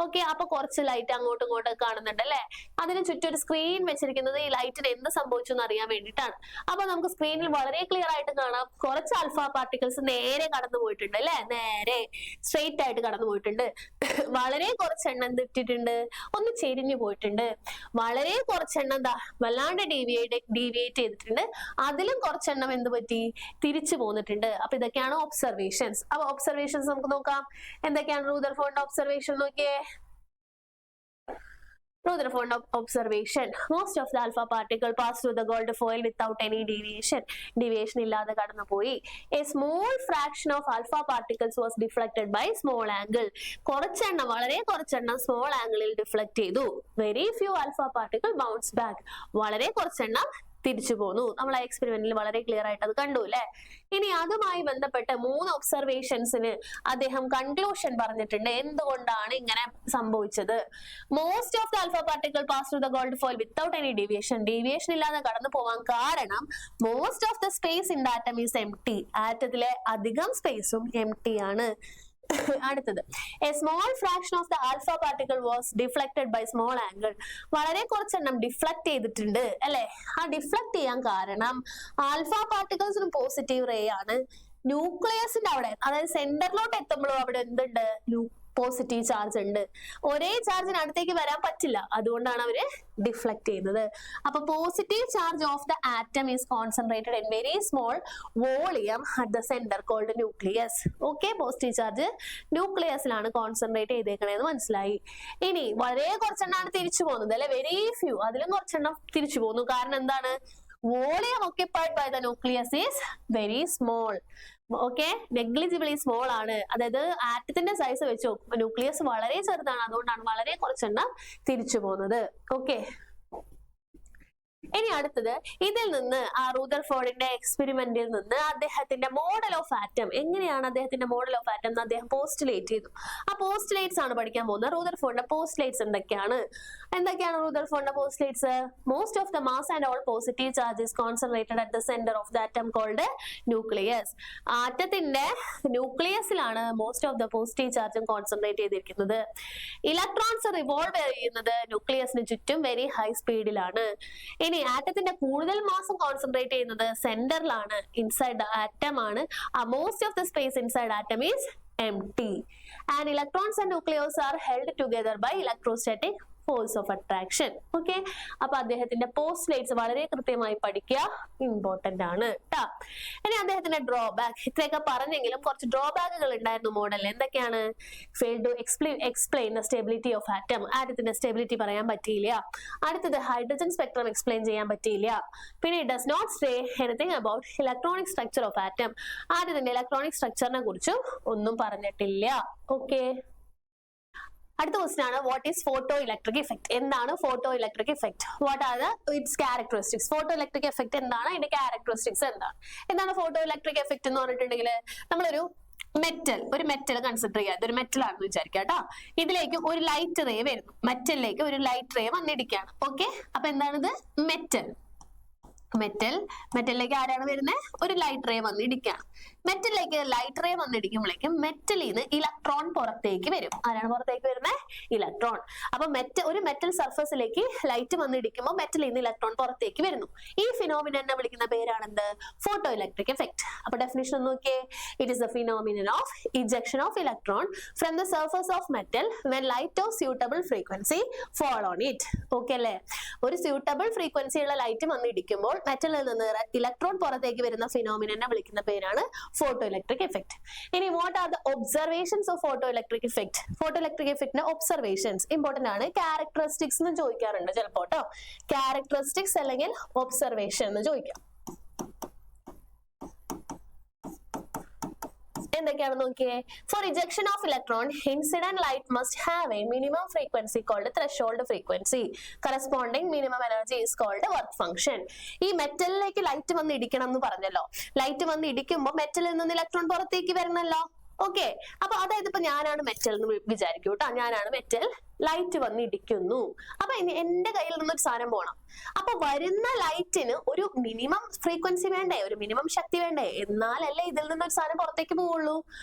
ഓക്കെ, അപ്പൊ കുറച്ച് ലൈറ്റ് അങ്ങോട്ടും ഇങ്ങോട്ടും കാണുന്നുണ്ട് അല്ലെ? അതിന് ചുറ്റും ഒരു സ്ക്രീൻ വെച്ചിരിക്കുന്നത് ഈ ലൈറ്റിന് എന്ത് സംഭവിച്ചു എന്ന് അറിയാൻ വേണ്ടിയിട്ടാണ്. അപ്പൊ നമുക്ക് സ്ക്രീനിൽ വളരെ ക്ലിയർ ആയിട്ട് കാണാം, കുറച്ച് ആൽഫ പാർട്ടിക്കിൾസ് നേരെ കടന്നു പോയിട്ടുണ്ട് അല്ലെ? നേരെ സ്ട്രെയിറ്റ് ആയിട്ട് കടന്നു പോയിട്ടുണ്ട്. വളരെ കുറച്ചെണ്ണം എന്ത് ഇട്ടിട്ടുണ്ട്? ഒന്ന് ചെരിഞ്ഞു പോയിട്ടുണ്ട്. വളരെ കുറച്ചെണ്ണം എന്താ വല്ലാണ്ട് ഡീവിയേറ്റ് ചെയ്തിട്ടുണ്ട്. അതിലും കുറച്ചെണ്ണം എന്ത് പറ്റി? തിരിച്ചു പോന്നിട്ടുണ്ട്. അപ്പൊ ഇതൊക്കെയാണ് ഒബ്സർവേഷൻസ്. അപ്പൊ ഒബ്സർവേഷൻസ് നമുക്ക് നോക്കാം. എന്തൊക്കെയാണ് റൂദർഫോർഡിന്റെ ഒബ്സർവേഷൻ? നോക്കിയേ, Rutherford observation. Most of the alpha particle passed through the gold foil without any deviation. Deviation illade kadanu poi. A small fraction of alpha particles was deflected by small angle. Korachenna valare korachenna small angle il deflect chedu. Very few alpha particle bounce back. Valare korachenna തിരിച്ചു പോന്നു. നമ്മൾ ആ എക്സ്പെരിമെന്റിൽ വളരെ ക്ലിയർ ആയിട്ട് അത് കണ്ടു അല്ലെ? ഇനി അതുമായി ബന്ധപ്പെട്ട 3 ഒബ്സർവേഷൻസിന് അദ്ദേഹം കൺക്ലൂഷൻ പറഞ്ഞിട്ടുണ്ട്. എന്തുകൊണ്ടാണ് ഇങ്ങനെ സംഭവിച്ചത്? Most of the alpha particle pass through the gold foil without any deviation. Deviation ഇല്ലാതെ കടന്നു പോവാൻ കാരണം most of the space in the atom is empty. ആറ്റത്തിലെ അധികം സ്പേസും എംപ്റ്റി ആണ്. അടുത്തത്, a small fraction of the alpha particle was deflected by small angle. വളരെ കുറച്ചെണ്ണം ഡിഫ്ലക്ട് ചെയ്തിട്ടുണ്ട് അല്ലെ? ആ ഡിഫ്ലക്ട് ചെയ്യാൻ കാരണം ആൽഫ പാർട്ടിക്കിൾസിന് പോസിറ്റീവ് റേ ആണ്. ന്യൂക്ലിയസിന്റെ അവിടെ, അതായത് സെന്ററിലോട്ട് എത്തുമ്പോഴും അവിടെ എന്തുണ്ട്? പോസിറ്റീവ് ചാർജ് ഉണ്ട്. ഒരേ ചാർജിന് അടുത്തേക്ക് വരാൻ പറ്റില്ല, അതുകൊണ്ടാണ് അവര് ഡിഫ്ലക്ട് ചെയ്യുന്നത്. അപ്പൊ positive charge of the atom is concentrated in very small volume at the centre called nucleus. Okay, positive charge ന്യൂക്ലിയസിലാണ് കോൺസെൻട്രേറ്റ് ചെയ്തേക്കണേന്ന് മനസ്സിലായി. ഇനി വളരെ കുറച്ചെണ്ണമാണ് തിരിച്ചു പോകുന്നത് അല്ലെ? വെരി ഫ്യൂ, അതിലും കുറച്ചെണ്ണം തിരിച്ചു പോകുന്നു. കാരണം എന്താണ്? Volume occupied by the nucleus is very small. Okay, negligibly small ആണ്. അതായത് ആറ്റത്തിന്റെ സൈസ് വെച്ച് ന്യൂക്ലിയസ് വളരെ ചെറുതാണ്, അതുകൊണ്ടാണ് വളരെ കുറച്ചെണ്ണം തിരിച്ചു പോകുന്നത്. ഓക്കെ, ഇനി അടുത്തത്, ഇതിൽ നിന്ന് ആ റൂദർഫോർഡിന്റെ എക്സ്പെരിമെന്റിൽ നിന്ന് അദ്ദേഹത്തിന്റെ മോഡൽ ഓഫ് ആറ്റം, എങ്ങനെയാണ് അദ്ദേഹത്തിന്റെ മോഡൽ ഓഫ് ആറ്റം എന്ന് അദ്ദേഹം പോസ്റ്റുലേറ്റ് ചെയ്തു. ആ പോസ്റ്റുലേറ്റ്സ് ആണ് പഠിക്കാൻ പോകുന്നത്. റൂദർഫോർഡിന്റെ പോസ്റ്റുലേറ്റ്സ് എന്തൊക്കെയാണ് റൂദർഫോർഡിന്റെ postulates? Most of the mass and all positive charges concentrated at the centre of the atom called nucleus. ആറ്റത്തിന്റെ ന്യൂക്ലിയസിലാണ് മോസ്റ്റ് ഓഫ് ദ പോസിറ്റീവ് ചാർജും കോൺസെൻട്രേറ്റ് ചെയ്തിരിക്കുന്നത്. ഇലക്ട്രോൺസ് റിവോൾവ് ചെയ്യുന്നത് ന്യൂക്ലിയസിന് ചുറ്റും വെരി ഹൈ സ്പീഡിലാണ്. ഇനി ആറ്റത്തിന്റെ കൂടുതൽ മാസം കോൺസെൻട്രേറ്റ് ചെയ്യുന്നത് സെന്ററിലാണ്, ഇൻസൈഡ് ദ ആറ്റം ആണ്. Most of the space inside atom is empty, and electrons and nucleus are held together by electrostatic force of attraction. Okay, അപ്പൊ അദ്ദേഹത്തിന്റെ പോസ്റ്റ്ലേറ്റ്സ് വളരെ കൃത്യമായി പഠിക്കുക, ഇമ്പോർട്ടന്റ് ആണ് ട്ടാ. ഇനി അദ്ദേഹത്തിന്റെ ഡ്രോബാക്ക്, ഇത്രയൊക്കെ പറഞ്ഞെങ്കിലും കുറച്ച് ഡ്രോബാക്കുകൾ ഉണ്ടായിരുന്നു മോഡലിൽ. എന്തൊക്കെയാണ്? Fail to explain the stability of atom. ആറ്റത്തിന്റെ സ്റ്റെബിലിറ്റി പറയാൻ പറ്റിയില്ല. അടുത്തത്, ഹൈഡ്രജൻ സ്പെക്ട്രം എക്സ്പ്ലെയിൻ ചെയ്യാൻ പറ്റിയില്ല. പിന്നെ does not say anything about electronic structure of atom. ആറ്റത്തിന്റെ ഇലക്ട്രോണിക് സ്ട്രക്ചറിനെ കുറിച്ചും ഒന്നും പറഞ്ഞിട്ടില്ല. ഓക്കെ, അടുത്ത ക്വസ്റ്റ്യൻ ആണ്, what is photoelectric effect? എന്താണ് photoelectric effect? What are the its characteristics? Photoelectric effect എന്താണ്? അതിന്റെ ക്യാരക്ടറിസ്റ്റിക്സ് എന്താണ് ഫോട്ടോ ഇലക്ട്രിക് എഫക്റ്റ് എന്ന് പറഞ്ഞിട്ടുണ്ടെങ്കിൽ, നമ്മളൊരു ഒരു മെറ്റൽ കൺസിഡർ ചെയ്യുക. ഇതൊരു മെറ്റൽ ആണെന്ന് വിചാരിക്കുക കേട്ടോ. ഇതിലേക്ക് ഒരു ലൈറ്റ് റേ വരുന്നു, മെറ്റലിലേക്ക് ഒരു ലൈറ്റ് റേ വന്നിരിക്കുകയാണ്. ഓക്കെ, അപ്പൊ എന്താണിത്? മെറ്റലിലേക്ക് ആരാണ് വരുന്നത്? ഒരു ലൈറ്റ് റേ വന്നിരിക്കുകയാണ്. മെറ്റലിലേക്ക് ലൈറ്റ് റേ വന്നിരിക്കുമ്പോഴേക്കും മെറ്റലിൽ നിന്ന് ഇലക്ട്രോൺ പുറത്തേക്ക് വരും. ആരാണ് പുറത്തേക്ക് വരുന്നത്? ഇലക്ട്രോൺ. അപ്പൊ ഒരു മെറ്റൽ സർഫസിലേക്ക് ലൈറ്റ് വന്നിരിക്കുമ്പോൾ മെറ്റലിൽ നിന്ന് ഇലക്ട്രോൺ പുറത്തേക്ക് വരുന്നു. ഈ ഫിനോമിനനെ വിളിക്കുന്ന പേരാണ് എന്ത്? Photoelectric effect. അപ്പൊ ഡെഫിനിഷൻ നോക്കിയേ, it is the phenomenon of ejection of electron from the surface of metal when light of suitable frequency fall on it. Okay അല്ലേ? ഒരു സ്യൂട്ടബിൾ ഫ്രീക്വൻസി ഉള്ള ലൈറ്റ് വന്നിരിക്കുമ്പോൾ മെറ്റലിൽ നിന്ന് ഇലക്ട്രോൺ പുറത്തേക്ക് വരുന്ന ഫിനോമിനനെ വിളിക്കുന്ന പേരാണ് ഫോട്ടോ ഇലക്ട്രിക് എഫക്റ്റ്. ഇനി what are the observations of photoelectric effect? Photoelectric എഫക്റ്റിന്റെ ഒബ്സർവേഷൻസ് ഇമ്പോർട്ടന്റ് ആണ്. ക്യാരക്ടറിസ്റ്റിക്സ് എന്ന് ചോദിക്കാറുണ്ട് ചിലപ്പോ കേട്ടോ. ക്യാരക്ടറിസ്റ്റിക്സ് അല്ലെങ്കിൽ ഒബ്സർവേഷൻ എന്ന് ചോദിക്കാം. എന്തൊക്കെയാണെന്ന് നോക്കിയേ. For ejection of electron incident light must have a minimum frequency called threshold frequency. Corresponding minimum energy is called work function. ഈ മെറ്റലിലേക്ക് ലൈറ്റ് വന്ന് ഇടിക്കണം എന്ന് പറഞ്ഞല്ലോ. ലൈറ്റ് വന്ന് ഇടിക്കുമ്പോൾ മെറ്റലിൽ നിന്ന് ഇലക്ട്രോൺ പുറത്തേക്ക് വരണല്ലോ. ഓക്കെ. അപ്പൊ അതായത് ഇപ്പൊ ഞാനാണ് മെറ്റൽ എന്ന് വിചാരിക്കൂ കേട്ടോ, ഞാനാണ് മെറ്റൽ, ലൈറ്റ് വന്ന് ഇടിക്കുന്നു. അപ്പൊ എന്റെ കയ്യിൽ നിന്നൊരു സാധനം പോണം. അപ്പൊ വരുന്ന ലൈറ്റിന് ഒരു മിനിമം ഫ്രീക്വൻസി വേണ്ടേ, ഒരു മിനിമം ശക്തി വേണ്ടേ, എന്നാലല്ലേ ഇതിൽ നിന്നൊരു സാധനം പുറത്തേക്ക് പോവുള്ളൂ.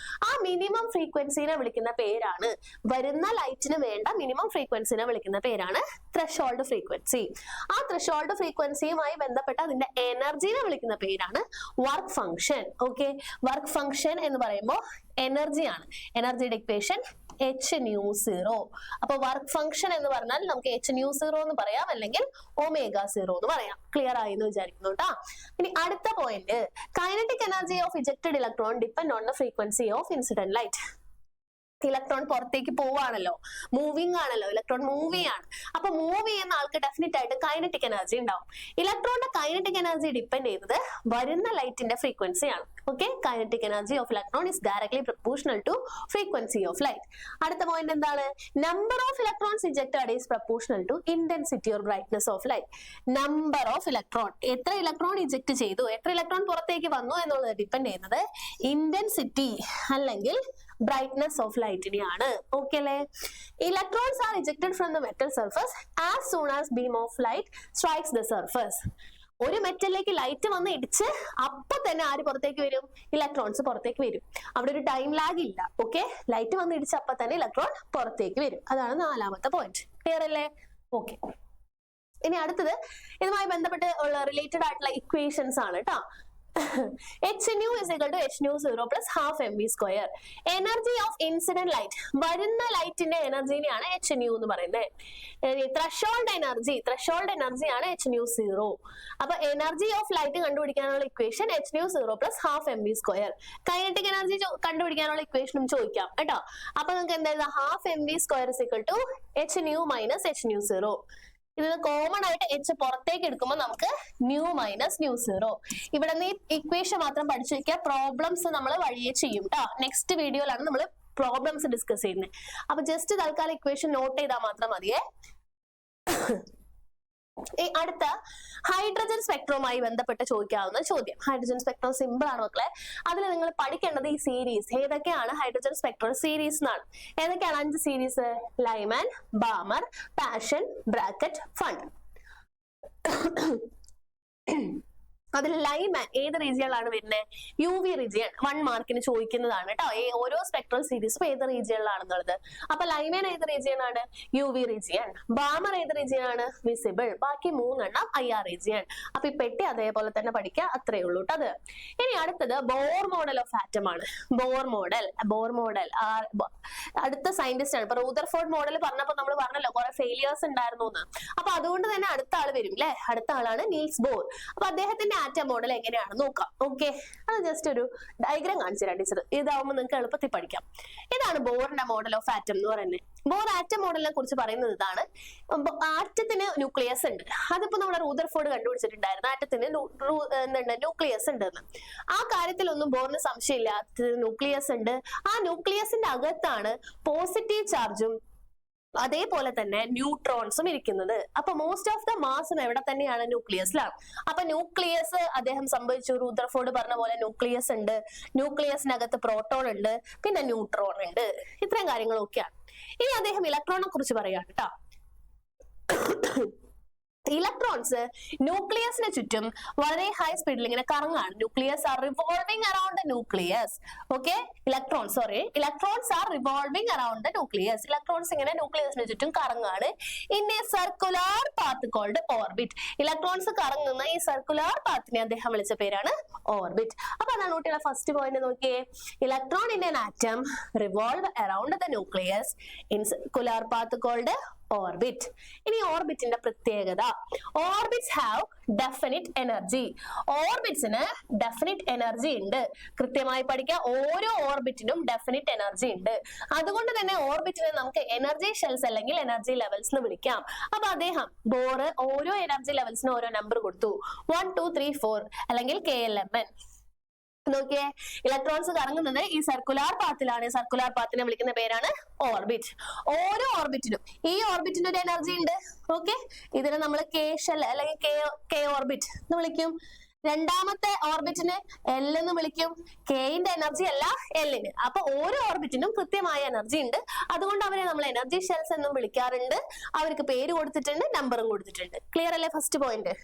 ആ മിനിമം ഫ്രീക്വൻസിനെ വിളിക്കുന്ന പേരാണ്, വരുന്ന ലൈറ്റിന് വേണ്ട മിനിമം ഫ്രീക്വൻസിനെ വിളിക്കുന്ന പേരാണ് ത്രെഷോൾഡ് ഫ്രീക്വൻസി. ആ ത്രെഷോൾഡ് ഫ്രീക്വൻസിയുമായി ബന്ധപ്പെട്ട അതിന്റെ എനർജിനെ വിളിക്കുന്ന പേരാണ് work function. Okay, work function എന്ന് പറയുമ്പോൾ എനർജിയാണ്. എനർജിയുടെ ഇക്വേഷൻ h/0. അപ്പൊ വർക്ക് ഫംഗ്ഷൻ എന്ന് പറഞ്ഞാൽ നമുക്ക് h/0 എന്ന് പറയാം, അല്ലെങ്കിൽ ω0 എന്ന് പറയാം. ക്ലിയർ ആയി എന്ന് വിചാരിക്കുന്നു കേട്ടോ. ഇനി അടുത്ത point, kinetic energy of ejected electron depend on the frequency of incident light. Electron പുറത്തേക്ക് പോവാണല്ലോ, മൂവിങ് ആണല്ലോ, ഇലക്ട്രോൺ മൂവ് ചെയ്യാണ്. അപ്പൊ മൂവ് ചെയ്യുന്ന ആൾക്ക് ഡെഫിനറ്റ് ആയിട്ട് കൈനറ്റിക് എനർജി ഉണ്ടാവും. ഇലക്ട്രോണിന്റെ കൈനറ്റിക് എനർജി ഡിപ്പെൻഡ് ചെയ്യുന്നത് വരുന്ന ലൈറ്റിന്റെ ഫ്രീക്വൻസി ആണ്. Okay, kinetic energy of electron is directly proportional to frequency of light. അടുത്ത പോയിന്റ് എന്താണ്, number of electrons ejected is proportional to intensity or brightness of light. Number of electron, എത്ര ഇലക്ട്രോൺ ഇജക്ട് ചെയ്തു, എത്ര ഇലക്ട്രോൺ പുറത്തേക്ക് വന്നു എന്നുള്ളത് ഡിപ്പെൻഡ് ചെയ്യുന്നത് ഇന്റൻസിറ്റി അല്ലെങ്കിൽ brightness of light ഇനെയാണ്. ഓക്കെ അല്ലേ? Electrons are ejected from the metal surface as soon as beam of light strikes the surface. ഒരു മെറ്റലിലേക്ക് ലൈറ്റ് വന്ന് ഇടിച്ച് അപ്പൊ തന്നെ ആര് പുറത്തേക്ക് വരും, ഇലക്ട്രോൺസ് പുറത്തേക്ക് വരും. അവിടെ ഒരു ടൈം ലാഗ് ഇല്ല. ഓക്കെ, ലൈറ്റ് വന്ന് ഇടിച്ച് അപ്പൊ തന്നെ ഇലക്ട്രോൺ പുറത്തേക്ക് വരും. അതാണ് 4ാമത്തെ പോയിന്റ്. ക്ലിയർ അല്ലേ? ഓക്കെ, ഇനി അടുത്തത് ഇതുമായി ബന്ധപ്പെട്ട് ഉള്ള റിലേറ്റഡ് ആയിട്ടുള്ള ഇക്വേഷൻസ് ആണ് കേട്ടോ. h nu is equal to h nu 0 plus half mv square. Energy of incident light, വരുന്ന ലൈറ്റിന്റെ എനർജിനെയാണ് h nu എന്ന് പറയുന്നത്. ത്രെഷോൾഡ് എനർജി ആണ് h nu 0. അപ്പൊ എനർജി ഓഫ് ലൈറ്റ് കണ്ടുപിടിക്കാനുള്ള equation h nu 0 plus half mv square. Kinetic energy കണ്ടുപിടിക്കാനുള്ള ഇക്വേഷനും ചോദിക്കാം കേട്ടോ. അപ്പൊ നമുക്ക് എന്തായിരുന്നു, half mv square is equal to h nu minus h nu 0. ഇത് കോമൺ ആയിട്ട് h പുറത്തേക്ക് എടുക്കുമ്പോൾ നമുക്ക് ന്യൂ മൈനസ് ന്യൂ 0. ഇവിടെ നിന്ന് ഇക്വേഷൻ മാത്രം പഠിച്ചു വെക്കുക, പ്രോബ്ലംസ് നമ്മൾ വഴിയെ ചെയ്യും കേട്ടോ. നെക്സ്റ്റ് വീഡിയോയിലാണ് നമ്മൾ പ്രോബ്ലംസ് ഡിസ്കസ് ചെയ്യുന്നത്. അപ്പൊ ജസ്റ്റ് തൽക്കാലം ഇക്വേഷൻ നോട്ട് ചെയ്താൽ മാത്രം മതിയേ. അടുത്ത ഹൈഡ്രജൻ സ്പെക്ട്രവുമായി ബന്ധപ്പെട്ട് ചോദിക്കാവുന്ന ചോദ്യം. ഹൈഡ്രജൻ സ്പെക്ട്രം സിമ്പിൾ ആണ് മക്കളെ. അതിൽ നിങ്ങൾ പഠിക്കേണ്ടത് ഈ സീരീസ് ഏതൊക്കെയാണ്, ഹൈഡ്രജൻ സ്പെക്ട്രം സീരീസ് എന്നാണ്. ഏതൊക്കെയാണ് 5 series? Lyman, Balmer, passion, bracket, fund. അതിൽ ലൈമാൻ ഏത് റീജിയനിലാണ് വരുന്നത്? UV region. 1 മാർക്കിന് ചോദിക്കുന്നതാണ് കേട്ടോ. ഓരോ സ്പെക്ട്രൽ സീരീസും ഏത് റീജിയനിലാണെന്നുള്ളത്. അപ്പൊ ലൈമാൻ ഏത് റീജിയൻ ആണ്? UV region. ബാമർ ഏത് റീജിയൻ ആണ്? വിസിബിൾ. ബാക്കി 3 IR റീജിയൻ. അപ്പൊ ഈ പെട്ടി അതേപോലെ തന്നെ പഠിക്കുക, അത്രേ ഉള്ളൂ കേട്ടോ അത്. ഇനി അടുത്തത് ബോർ മോഡൽ ഓഫ് ആറ്റം ആണ്. ബോർ മോഡൽ അടുത്ത സയന്റിസ്റ്റ് ആണ്. ഇപ്പൊ റൂദർഫോർഡ് മോഡൽ പറഞ്ഞപ്പോ നമ്മൾ പറഞ്ഞല്ലോ കുറെ ഫെയിലിയേഴ്സ് ഉണ്ടായിരുന്നു എന്ന്. അപ്പൊ അതുകൊണ്ട് തന്നെ അടുത്ത ആള് വരും അല്ലെ, അടുത്ത ആളാണ് നീൽസ് ബോർ. അപ്പൊ അദ്ദേഹത്തിന്റെ ആറ്റം മോഡൽ എങ്ങനെയാണെന്ന് നോക്കാം. ഓക്കെ, അത് ജസ്റ്റ് ഒരു ഡയഗ്രാം കാണിച്ചു തരാം ടീച്ചർ. ഇതാവുമ്പോൾ നിങ്ങൾക്ക് എളുപ്പത്തിൽ പഠിക്കാം. ഇതാണ് ബോറിന്റെ മോഡൽ ഓഫ് ആറ്റം എന്ന് പറയുന്നത്. ബോർ ആറ്റം മോഡലിനെ കുറിച്ച് പറയുന്നത് ഇതാണ്. ആറ്റത്തിന് ന്യൂക്ലിയസ് ഉണ്ട്. അതിപ്പോ നമ്മുടെ റൂദർഫോർഡ് കണ്ടുപിടിച്ചിട്ടുണ്ടായിരുന്നു, ആറ്റത്തിന് ന്യൂക്ലിയസ് ഉണ്ടെന്ന്. ആ കാര്യത്തിലൊന്നും ബോറിന് സംശയമില്ല, ന്യൂക്ലിയസ് ഉണ്ട്. ആ ന്യൂക്ലിയസിന്റെ അകത്താണ് പോസിറ്റീവ് ചാർജും അതേപോലെ തന്നെ ന്യൂട്രോൺസും ഇരിക്കുന്നത്. അപ്പൊ മോസ്റ്റ് ഓഫ് ദ മാസും എവിടെ തന്നെയാണ്? ന്യൂക്ലിയസിലാണ്. അപ്പൊ ന്യൂക്ലിയസ് അദ്ദേഹം സംഭവിച്ചു, റൂദർഫോർഡ് പറഞ്ഞ പോലെ ന്യൂക്ലിയസ് ഉണ്ട്, ന്യൂക്ലിയസിനകത്ത് പ്രോട്ടോൺ ഉണ്ട്, പിന്നെ ന്യൂട്രോൺ ഉണ്ട്. ഇത്രയും കാര്യങ്ങളൊക്കെയാണ്. ഇനി അദ്ദേഹം ഇലക്ട്രോണിനെ കുറിച്ച് പറയാണ് കേട്ടോ. ഇലക്ട്രോൺസ് ന്യൂക്ലിയസിന് ചുറ്റും വളരെ ഹൈ സ്പീഡിൽ ഇങ്ങനെ കറങ്ങാണ്. Nucleus are revolving around the nucleus. Okay, electrons are revolving around the nucleus. Electrons ഇങ്ങനെ ന്യൂക്ലിയസിന് ചുറ്റും കറങ്ങാണ്. In a circular path called orbit. Electrons കറങ്ങുന്ന ഈ സർക്കുലർ പാത്തിനെ അദ്ദേഹം വിളിച്ച പേരാണ് ഓർബിറ്റ്. അപ്പൊ അതാണ് കുട്ടികളെ ഫസ്റ്റ് പോയിന്റ്. നോക്കിയേ, electron in an atom revolve around the nucleus in circular path called orbit. ഇനി ഓർബിറ്റിന്റെ പ്രത്യേകത, ഓർബിറ്റ്സ് ഹാവ് ഡെഫിനിറ്റ് എനർജി. ഓർബിറ്റ്സിന് ഡെഫിനിറ്റ് എനർജി ഉണ്ട്. കൃത്യമായി പഠിക്കുക, ഓരോ ഓർബിറ്റിനും ഡെഫിനിറ്റ് എനർജി ഉണ്ട്. അതുകൊണ്ട് തന്നെ ഓർബിറ്റിനെ നമുക്ക് എനർജി ഷെൽസ് അല്ലെങ്കിൽ എനർജി ലെവൽസ് എന്ന് വിളിക്കാം. അപ്പൊ അദ്ദേഹം ബോർ ഓരോ എനർജി ലെവൽസിനും ഓരോ നമ്പർ കൊടുത്തു. 1, 2, 3, 4 അല്ലെങ്കിൽ KLMN. നോക്കിയേ, ഇലക്ട്രോൺസ് കറങ്ങുന്നത് ഈ സർക്കുലാർ പാത്തിലാണ്. സർക്കുലാർ പാത്തിനെ വിളിക്കുന്ന പേരാണ് ഓർബിറ്റ്. ഓരോ ഓർബിറ്റിനും ഈ ഓർബിറ്റിന്റെ ഒരു എനർജി ഉണ്ട്. ഓക്കെ, ഇതിനെ നമ്മൾ K ഷെൽ അല്ലെങ്കിൽ K ഓർബിറ്റ് എന്ന് വിളിക്കും. രണ്ടാമത്തെ ഓർബിറ്റിന് L എന്ന് വിളിക്കും. കെന്റെ എനർജി അല്ല L-ന്. അപ്പൊ ഓരോ ഓർബിറ്റിനും കൃത്യമായ എനർജി ഉണ്ട്. അതുകൊണ്ട് അവരെ നമ്മൾ എനർജി ഷെൽസ് എന്നും വിളിക്കാറുണ്ട്. അവർക്ക് പേര് കൊടുത്തിട്ടുണ്ട്, നമ്പറും കൊടുത്തിട്ടുണ്ട്. ക്ലിയർ അല്ലേ ഫസ്റ്റ് പോയിന്റ്?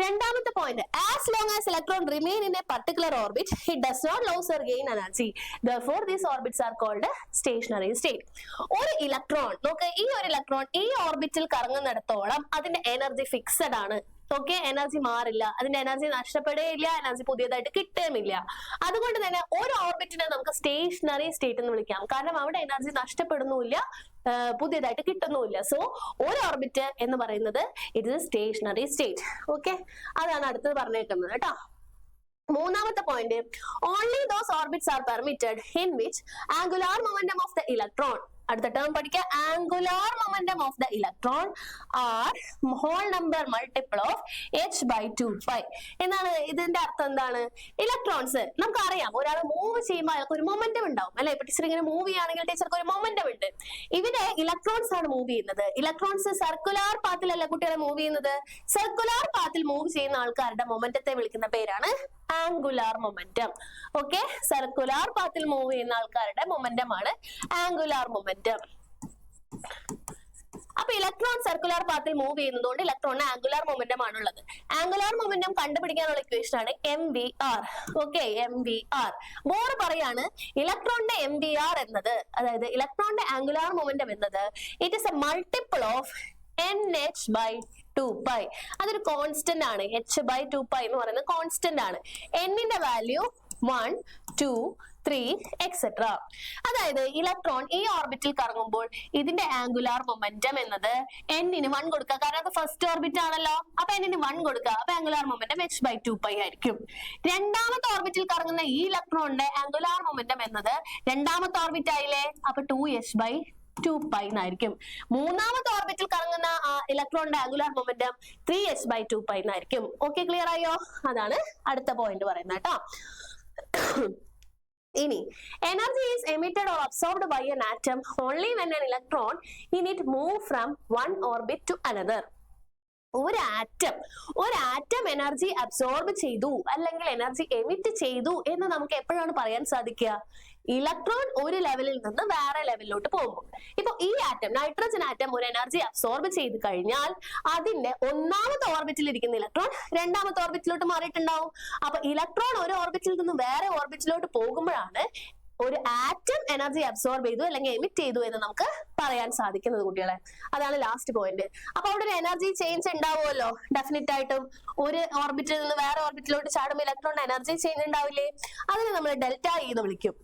രണ്ടാമത്തെ point, as long as electron remain in a particular orbit it does not lose or gain energy, therefore these orbits are called stationary state. ഒരു ഇലക്ട്രോൺ നോക്ക്, ഈ ഒരു ഇലക്ട്രോൺ ഈ ഓർബിറ്റിൽ കറങ്ങുന്നിടത്തോളം അതിന്റെ എനർജി ഫിക്സഡ് ആണ്. ഓക്കെ, എനർജി മാറില്ല, അതിന്റെ എനർജി നഷ്ടപ്പെടുകയില്ല, എനർജി പുതിയതായിട്ട് കിട്ടുകയുമില്ല. അതുകൊണ്ട് തന്നെ ഒരു ഓർബിറ്റിനെ നമുക്ക് സ്റ്റേഷനറി സ്റ്റേറ്റ് എന്ന് വിളിക്കാം. കാരണം അവിടെ എനർജി നഷ്ടപ്പെടുന്നില്ല, പുതിയതായിട്ട് കിട്ടുന്നുമില്ല. സോ ഒരു ഓർബിറ്റ് എന്ന് പറയുന്നത് it is stationary state. Okay, അതാണ് അടുത്തത് പറഞ്ഞേക്കുന്നത് കേട്ടോ. മൂന്നാമത്തെ point, only those orbits are permitted in which angular momentum of the electron, അടുത്ത ടേം പഠിക്കുക, angular momentum of the electron are whole number multiple of h/2π. എന്നാണ് ഇതിന്റെ അർത്ഥം. എന്താണ്? ഇലക്ട്രോൺസ് നമുക്കറിയാം, ഒരാൾ മൂവ് ചെയ്യുമ്പോൾ അയാൾക്ക് ഒരു മൊമെന്റം ഉണ്ടാവും അല്ലെ. ഇപ്പൊ ടീച്ചർ ഇങ്ങനെ മൂവ് ചെയ്യുകയാണെങ്കിൽ ടീച്ചർക്ക് ഒരു മൊമെന്റം ഉണ്ട്. ഇവിടെ ഇലക്ട്രോൺസ് ആണ് മൂവ് ചെയ്യുന്നത്. ഇലക്ട്രോൺസ് സർക്കുലാർ പാത്തിലല്ല കുട്ടികളെ മൂവ് ചെയ്യുന്നത്. സർക്കുലാർ പാത്തിൽ മൂവ് ചെയ്യുന്ന ആൾക്കാരുടെ മൊമെന്റത്തെ വിളിക്കുന്ന പേരാണ് ആംഗുലാർ മൊമെന്റം. ഓക്കെ, സർക്കുലാർ പാത്തിൽ മൂവ് ചെയ്യുന്ന ആൾക്കാരുടെ മൊമെന്റം ആണ് ആംഗുലാർ മൊമെന്റം. അപ്പൊ ഇലക്ട്രോൺ സർക്കുലർ പാത്തിൽ മൂവ് ചെയ്യുന്നതുകൊണ്ട് ഇലക്ട്രോണിന് ആംഗുലാർ മൊമെന്റം ആണുള്ളത്. ആംഗുലാർ മൊമെന്റം കണ്ടുപിടിക്കാനുള്ള ഇക്വേഷൻ ആണ് MVR. Okay, MVR. ബോർ പറയാണ് ഇലക്ട്രോണിന്റെ MVR എന്നത്, അതായത് ഇലക്ട്രോണിന്റെ ആംഗുലാർ മൊമെന്റം എന്നത് it is a multiple of NH/2π. അതൊരു കോൺസ്റ്റന്റ് ആണ്. h/2π എന്ന് പറയുന്നത് കോൺസ്റ്റന്റ് ആണ്. n-ന്റെ വാല്യൂ 1, 2, 3 എക്സെട്ര. അതായത് ഇലക്ട്രോൺ ഈ ഓർബിറ്റിൽ കറങ്ങുമ്പോൾ ഇതിന്റെ ആംഗുലാർ മൊമെന്റം എന്നത് n-ന് 1 കൊടുക്കുക. കാരണം അത് ഫസ്റ്റ് ഓർബിറ്റ് ആണല്ലോ. അപ്പൊ n-ന് 1 കൊടുക്കുക. അപ്പൊ ആംഗുലാർ മൊമെന്റം h/2π ആയിരിക്കും. രണ്ടാമത്തെ ഓർബിറ്റിൽ കറങ്ങുന്ന ഈ ഇലക്ട്രോണിന്റെ ആംഗുലാർ മൊമെന്റം എന്നത് രണ്ടാമത്തെ ഓർബിറ്റ് ആയില്ലേ, അപ്പൊ 2h/2π എന്നായിരിക്കും. മൂന്നാമത്തെ ഓർബിറ്റിൽ കറങ്ങുന്ന ഇലക്ട്രോണിന്റെ ആംഗുലാർ മൊമെന്റം 3h/2π എന്നായിരിക്കും. ഓക്കെ, ക്ലിയർ ആയോ? അതാണ് അടുത്ത പോയിന്റ് പറയുന്നത് കേട്ടോ. ഇനി energy is emitted or absorbed by an atom only when an electron in it move from one orbit to another. ഒരു ആറ്റം എനർജി അബ്സോർബ് ചെയ്തു അല്ലെങ്കിൽ എനർജി എമിറ്റ് ചെയ്തു എന്ന് നമുക്ക് എപ്പോഴാണ് പറയാൻ സാധിക്കുക? ഇലക്ട്രോൺ ഒരു ലെവലിൽ നിന്ന് വേറെ ലെവലിലോട്ട് പോകുമ്പോൾ. ഇപ്പൊ ഈ ആറ്റം, നൈട്രജൻ ആറ്റം, ഒരു എനർജി അബ്സോർബ് ചെയ്ത് കഴിഞ്ഞാൽ അതിന്റെ ഒന്നാമത്തെ ഓർബിറ്റിൽ ഇരിക്കുന്ന ഇലക്ട്രോൺ രണ്ടാമത്തെ ഓർബിറ്റിലോട്ട് മാറിയിട്ടുണ്ടാവും. അപ്പൊ ഇലക്ട്രോൺ ഒരു ഓർബിറ്റിൽ നിന്ന് വേറെ ഓർബിറ്റിലോട്ട് പോകുമ്പോഴാണ് ഒരു ആറ്റം എനർജി അബ്സോർബ് ചെയ്തു അല്ലെങ്കിൽ എമിറ്റ് ചെയ്തു എന്ന് നമുക്ക് പറയാൻ സാധിക്കുന്നത് കുട്ടികളെ. അതാണ് ലാസ്റ്റ് പോയിന്റ്. അപ്പൊ അവിടെ ഒരു എനർജി ചേഞ്ച് ഉണ്ടാവുമല്ലോ ഡെഫിനറ്റ് ആയിട്ടും. ഒരു ഓർബിറ്റിൽ നിന്ന് വേറെ ഓർബിറ്റിലോട്ട് ചാടുമ്പോൾ ഇലക്ട്രോൺ എനർജി ചേഞ്ച് ഉണ്ടാവില്ലേ? അതിനെ നമ്മൾ ഡെൽറ്റ ഇ എന്ന് വിളിക്കും.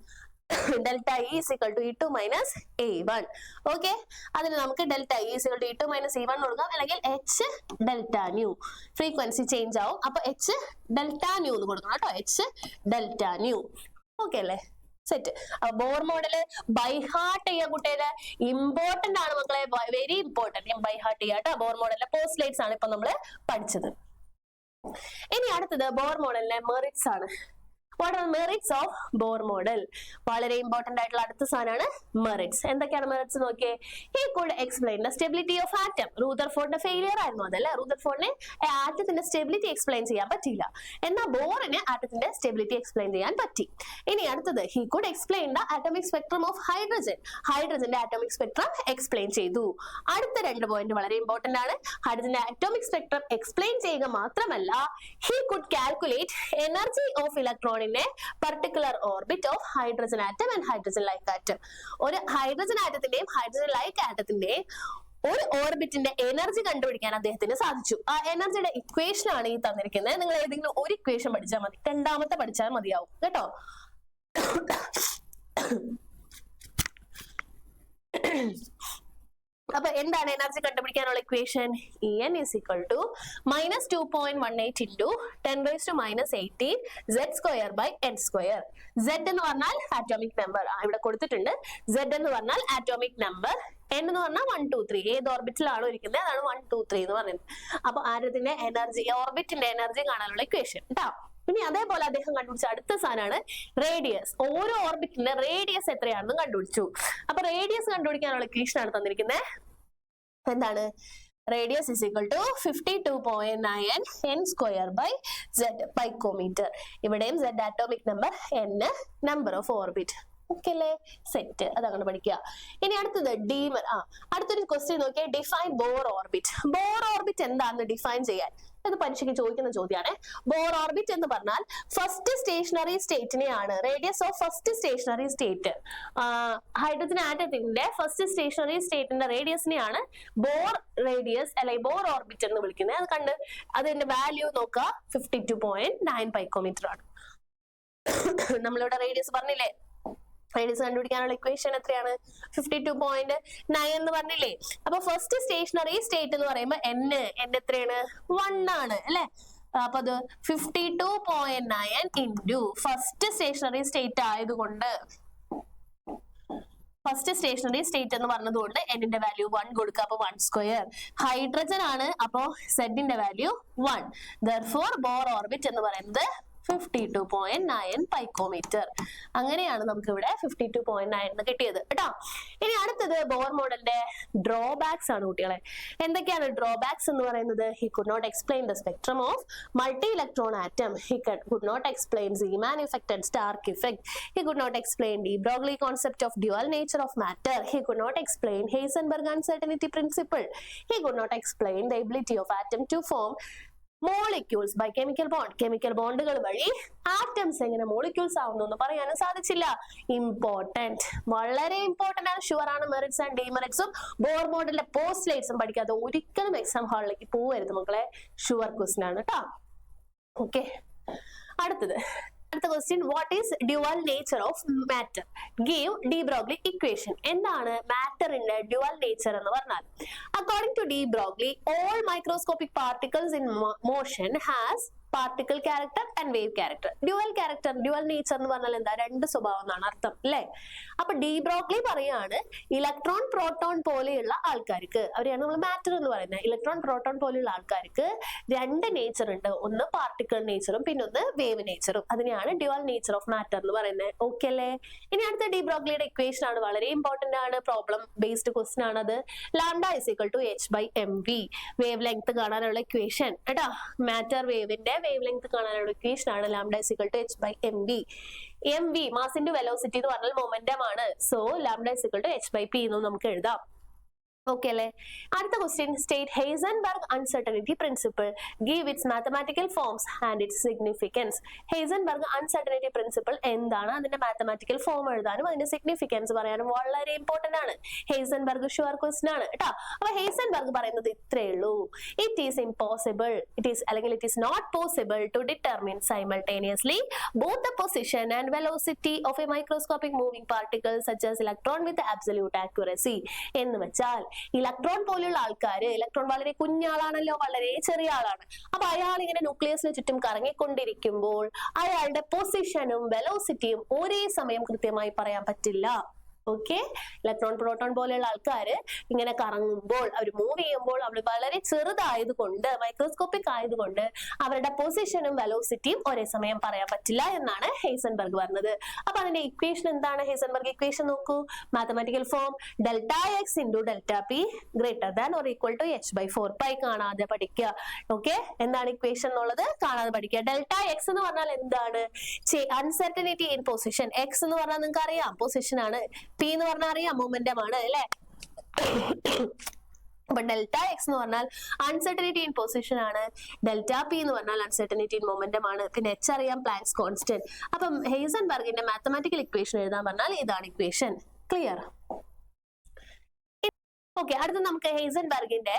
Delta E = E2 - E1. Okay, അതിന് നമുക്ക് ഡെൽറ്റ ഇ = E2 - E1 കൊടുക്കാം, അല്ലെങ്കിൽ h delta new. Frequency change ആവും, അപ്പൊ h ഡെൽറ്റ ന്യൂ എന്ന് കൊടുക്കണം കേട്ടോ. h delta new. ഓക്കെ അല്ലേ? സെറ്റ്. ബോർ മോഡല് ബൈഹാർട്ട് ചെയ്യുക കുട്ടികളെ. ഇമ്പോർട്ടന്റ് ആണ് മക്കളെ, വെരി ഇമ്പോർട്ടന്റ്. ബൈഹാർട്ട് ചെയ്യുക കേട്ടോ. ബോർ മോഡലിലെ പോസ്റ്റ്ലേറ്റ്സ് ആണ് ഇപ്പൊ നമ്മള് പഠിച്ചത്. ഇനി അടുത്തത് ബോർ മോഡലിലെ മെറിറ്റ്സ് ആണ്. What are merits of Bohr model? വളരെ ഇമ്പോർട്ടന്റ് ആയിട്ടുള്ള അടുത്ത സാധനമാണ് മെറിറ്റ്സ്. എന്തൊക്കെയാണ് മെറിറ്റ്സ് നോക്കിയേ. He could explain the stability of atom. റൂദർഫോർഡിന്റെ ഫെയിലിയർ ആയിരുന്നു അതല്ലേ. റൂദർഫോർഡിന് ആറ്റത്തിന്റെ സ്റ്റെബിലിറ്റി എക്സ്പ്ലെയിൻ ചെയ്യാൻ പറ്റിയില്ല, എന്നാൽ ബോറിന് ആറ്റത്തിന്റെ സ്റ്റെബിലിറ്റി എക്സ്പ്ലെയിൻ ചെയ്യാൻ പറ്റി. ഇനി അടുത്തത്, he could explain the atomic spectrum of hydrogen. ഹൈഡ്രജന്റെ ആറ്റോമിക് സ്പെക്ട്രം എക്സ്പ്ലെയിൻ ചെയ്തു. അടുത്ത രണ്ട് പോയിന്റ് വളരെ ഇമ്പോർട്ടന്റ് ആണ്. ഹൈഡ്രജന്റെ ആറ്റോമിക് സ്പെക്ട്രം എക്സ്പ്ലെയിൻ ചെയ്യുക മാത്രമല്ല, he could calculate energy of electron in a particular orbit of hydrogen atom and hydrogen like atom. ഒരു ഹൈഡ്രജൻ ആറ്റത്തിന്റെയും ഹൈഡ്രജൻ ലൈക്ക് ആറ്റത്തിന്റെയും ഒരു ഓർബിറ്റിന്റെ എനർജി കണ്ടുപിടിക്കാൻ അദ്ദേഹത്തിന് സാധിച്ചു. ആ എനർജിയുടെ ഇക്വേഷൻ ആണ് ഈ തന്നിരിക്കുന്നത്. നിങ്ങൾ ഏതെങ്കിലും ഒരു ഇക്വേഷൻ പഠിച്ചാൽ മതി, രണ്ടാമത്തെ പഠിച്ചാൽ മതിയാവും കേട്ടോ. അപ്പൊ എന്താണ് എനർജി കണ്ടുപിടിക്കാനുള്ള ഇക്വേഷൻ? En = -2.18 × 10⁻⁻18 Z²/n². Z എന്ന് പറഞ്ഞാൽ ആറ്റോമിക് നമ്പർ, ഇവിടെ കൊടുത്തിട്ടുണ്ട്. Z എന്ന് പറഞ്ഞാൽ ആറ്റോമിക് നമ്പർ, n എന്ന് പറഞ്ഞാൽ 1, 2, 3. ഏത് ഓർബിറ്റിലാണോ ഇരിക്കുന്നത് അതാണ് 1, 2, 3 എന്ന് പറയുന്നത്. അപ്പൊ ആറ്റത്തിന്റെ എനർജി, ഓർബിറ്റിന്റെ എനർജി കാണാനുള്ള ഇക്വേഷൻ കേട്ടോ. ഇനി അതേപോലെ അദ്ദേഹം കണ്ടുപിടിച്ച അടുത്ത സാധനമാണ് റേഡിയസ്. ഓരോ ഓർബിറ്റിന്റെ റേഡിയസ് എത്രയാണെന്ന് കണ്ടുപിടിച്ചു. അപ്പൊ റേഡിയസ് കണ്ടുപിടിക്കാനുള്ള ഇക്വേഷൻ ആണ് തന്നിരിക്കുന്നത്. എന്താണ്? radius is equal to 52.9 n square by z picometer. ഇവിടെയും z atomic number, n number of orbit. Okay അല്ലേ? സെറ്റ്. അതങ്ങനെ പഠിക്കുക. ഇനി അടുത്തത് അടുത്തൊരു ക്വസ്റ്റ്യൻ നോക്കിയാൽ define Bohr orbit. Bohr orbit എന്താണെന്ന് ഡിഫൈൻ ചെയ്യാൻ അത് പരീക്ഷയ്ക്ക് ചോദിക്കുന്ന ചോദ്യമാണ്. ബോർ ഓർബിറ്റ് എന്ന് പറഞ്ഞാൽ ഫസ്റ്റ് സ്റ്റേഷനറി സ്റ്റേറ്റിനെയാണ്, radius of first stationary state, hydrogen ആറ്റത്തിന്റെ ഫസ്റ്റ് സ്റ്റേഷനറി സ്റ്റേറ്റിന്റെ റേഡിയസിനെയാണ് ബോർ റേഡിയസ് അല്ലെങ്കിൽ ബോർ ഓർബിറ്റ് എന്ന് വിളിക്കുന്നത്. അത് കണ്ട് അതിന്റെ വാല്യൂ നോക്കുക, 52.9 പൈക്കോമീറ്റർ ആണ്. നമ്മളിവിടെ റേഡിയസ് പറഞ്ഞില്ലേ, റേഡിയസ് കണ്ടുപിടിക്കാനുള്ള ഇക്വേഷൻ എത്രയാണ്? 52.9 എന്ന് പറഞ്ഞില്ലേ. അപ്പൊ ഫസ്റ്റ് സ്റ്റേഷനറി സ്റ്റേറ്റ് എന്ന് പറയുമ്പോൾ n എത്രയാണ്? 1 ആണ് അല്ലെ. അപ്പൊ അത് 52.9 ഇൻറ്റു ഫസ്റ്റ് സ്റ്റേഷനറി സ്റ്റേറ്റ് ആയതുകൊണ്ട്, ഫസ്റ്റ് സ്റ്റേഷനറി സ്റ്റേറ്റ് എന്ന് പറഞ്ഞതുകൊണ്ട് എന്നിന്റെ വാല്യൂ 1 കൊടുക്കുക. അപ്പൊ 1 സ്ക്വയർ. ഹൈഡ്രജൻ ആണ്, അപ്പോ സെഡിന്റെ വാല്യൂ 1. ദെർഫോർ ബോർ ഓർബിറ്റ് എന്ന് പറയുന്നത് 52.9 പൈക്കോമീറ്റർ. അങ്ങനെയാണ് നമുക്ക് ഇവിടെ 52.9 എന്ന് കിട്ടിയത് കേട്ടോ. ഇനി അടുത്തത് ബോർ മോഡലിന്റെ ഡ്രോബാക്സ് ആണ് കുട്ടികളെ. എന്തൊക്കെയാണ് ഡ്രോബാക്സ് എന്ന് പറയുന്നത്? He could not explain the spectrum of multi electron atom. He could not explain Zeeman affected Stark effect. He could not explain de Broglie concept of dual nature of matter. He could not explain Heisenberg uncertainty principle. He could not explain the ability of atom to form molecules by chemical bond. Chemical ബോണ്ടുകൾ വഴി ആറ്റംസ് എങ്ങനെ മോളിക്യൂൾസ് ആവുന്നു എന്ന് പറയാനും സാധിച്ചില്ല. ഇമ്പോർട്ടന്റ്, വളരെ ഇമ്പോർട്ടന്റ് ആണ്. ഷുവർ ആണ് മെറിറ്റ്സ് ആൻഡ് ഡിമെറിറ്റ്സും ബോർ മോഡലിന്റെ പോസ്റ്റ്ലേറ്റ്സും പഠിക്കാതെ ഒരിക്കലും എക്സാം ഹാളിലേക്ക് പോവരുത് മക്കളെ. ഷുവർ ക്വസ്റ്റ്യൻ ആണ് കേട്ടോ. ഓക്കെ, അടുത്ത question, what is dual nature of matter? Give de Broglie equation. എന്താണ് മാറ്ററിന്റെ ഡ്യുവൽ നേച്ചർ എന്ന് പറഞ്ഞാൽ? According to de Broglie, all microscopic particles in motion has particle character and wave character. Dual nature എന്ന് പറഞ്ഞാൽ എന്താ? രണ്ട് സ്വഭാവം എന്നാണ് അർത്ഥം അല്ലെ. അപ്പൊ ഡി ബ്രോഗ്ലി പറയാണ് ഇലക്ട്രോൺ പ്രോട്ടോൺ പോലെയുള്ള ആൾക്കാർക്ക്, അവരെയാണ് നമ്മൾ മാറ്റർ എന്ന് പറയുന്നത്. ഇലക്ട്രോൺ പ്രോട്ടോൺ പോലെയുള്ള ആൾക്കാർക്ക് രണ്ട് നേച്ചർ ഉണ്ട്, ഒന്ന് പാർട്ടിക്കിൾ നേച്ചറും പിന്നെ ഒന്ന് വേവ് നേച്ചറും. അതിനെയാണ് ഡ്യുവൽ നേച്ചർ ഓഫ് മാറ്റർ എന്ന് പറയുന്നത്. ഓക്കെ അല്ലേ? ഇനി അടുത്ത ഡി ബ്രോഗ്ലിയുടെ ഇക്വേഷൻ ആണ്, വളരെ ഇമ്പോർട്ടന്റ് ആണ്, പ്രോബ്ലം ബേസ്ഡ് ക്വസ്റ്റൻ ആണ് അത്. Lambda is equal to h/mv. Wave length കാണാനുള്ള ഇക്വേഷൻ കേട്ടോ. മാറ്റർ വേവിന്റെ വേവ് ലെങ്ത് കാണാനുള്ള ഇക്വേഷൻ ആണ് lambda is equal to h/mv. mv mass into velocity എന്ന് പറഞ്ഞാൽ മൊമെന്റം ആണ്. So lambda is equal to h/p എന്നും നമുക്ക് എഴുതാം. ഓക്കെ അല്ലേ? അടുത്ത question, state Heisenberg uncertainty principle. Give its mathematical forms and its significance. Heisenberg uncertainty principle എന്താണ്? അതിന്റെ മാത്തമാറ്റിക്കൽ ഫോം എഴുതാനും അതിന്റെ സിഗ്നിഫിക്കൻസ് പറയാനും വളരെ ഇമ്പോർട്ടന്റ് ആണ്. ഹെയ്സൻബർഗ് ഷുവർ ക്വസ്റ്റ്യൻ ആണ് കേട്ടോ. അപ്പൊ ഹെയ്സൻബർഗ് പറയുന്നത് ഇത്രേ ഉള്ളൂ, ഇറ്റ് ഈസ് ഇമ്പോസിബിൾ, അല്ലെങ്കിൽ it is not possible to determine simultaneously both the position and velocity of a microscopic moving particle such as electron with absolute accuracy. എന്ന് വെച്ചാൽ ഇലക്ട്രോൺ പോലെയുള്ള ആൾക്കാര്, ഇലക്ട്രോൺ വളരെ കുഞ്ഞാളാണല്ലോ, വളരെ ചെറിയ ആളാണ്. അപ്പൊ അയാൾ ഇങ്ങനെ ന്യൂക്ലിയസിന് ചുറ്റും കറങ്ങിക്കൊണ്ടിരിക്കുമ്പോൾ അയാളുടെ പൊസിഷനും വെലോസിറ്റിയും ഒരേ സമയം കൃത്യമായി പറയാൻ പറ്റില്ല. ഓക്കെ, ഇലക്ട്രോൺ പ്രോട്ടോൺ പോലെയുള്ള ആൾക്കാര് ഇങ്ങനെ കറങ്ങുമ്പോൾ, അവർ മൂവ് ചെയ്യുമ്പോൾ അവർ വളരെ ചെറുതായതുകൊണ്ട്, മൈക്രോസ്കോപ്പിക് ആയതുകൊണ്ട് അവരുടെ പൊസിഷനും വെലോസിറ്റിയും ഒരേ സമയം പറയാൻ പറ്റില്ല എന്നാണ് ഹെയ്സൻബർഗ് പറഞ്ഞത്. അപ്പൊ അതിന്റെ ഇക്വേഷൻ എന്താണ്? ഹെയ്സൻബർഗ് ഇക്വേഷൻ നോക്കൂ, mathematical form delta x into delta p greater than or equal to h/4π. കാണാതെ പഠിക്കുക. ഓക്കെ, എന്താണ് ഇക്വേഷൻ എന്നുള്ളത് കാണാതെ പഠിക്കുക. ഡെൽറ്റ എക്സ് എന്ന് പറഞ്ഞാൽ എന്താണ്? Uncertainty in position. എക്സ് എന്ന് പറഞ്ഞാൽ നിങ്ങൾക്ക് അറിയാം പൊസിഷൻ ആണ്, പി എന്ന് പറഞ്ഞാൽ അറിയാം മൊമെന്റം ആണ് അല്ലെ. അപ്പൊ ഡെൽറ്റ എക്സ് എന്ന് പറഞ്ഞാൽ അൺസർട്ടനിറ്റി ഇൻ പൊസിഷൻ ആണ്, ഡെൽറ്റ പി എന്ന് പറഞ്ഞാൽ അൺസർട്ടനിറ്റി ഇൻ മൊമെന്റം ആണ്, പിന്നെ എച്ച് അറിയാം പ്ലാങ്ക്സ് കോൺസ്റ്റന്റ്. അപ്പം ഹെയ്സൻബർഗിന്റെ മാത്തമാറ്റിക്കൽ ഇക്വേഷൻ എഴുതാൻ പറഞ്ഞാൽ ഇതാണ് ഇക്വേഷൻ. ക്ലിയർ? ഓക്കെ, അടുത്ത നമുക്ക് ഹെയ്സൻബർഗിന്റെ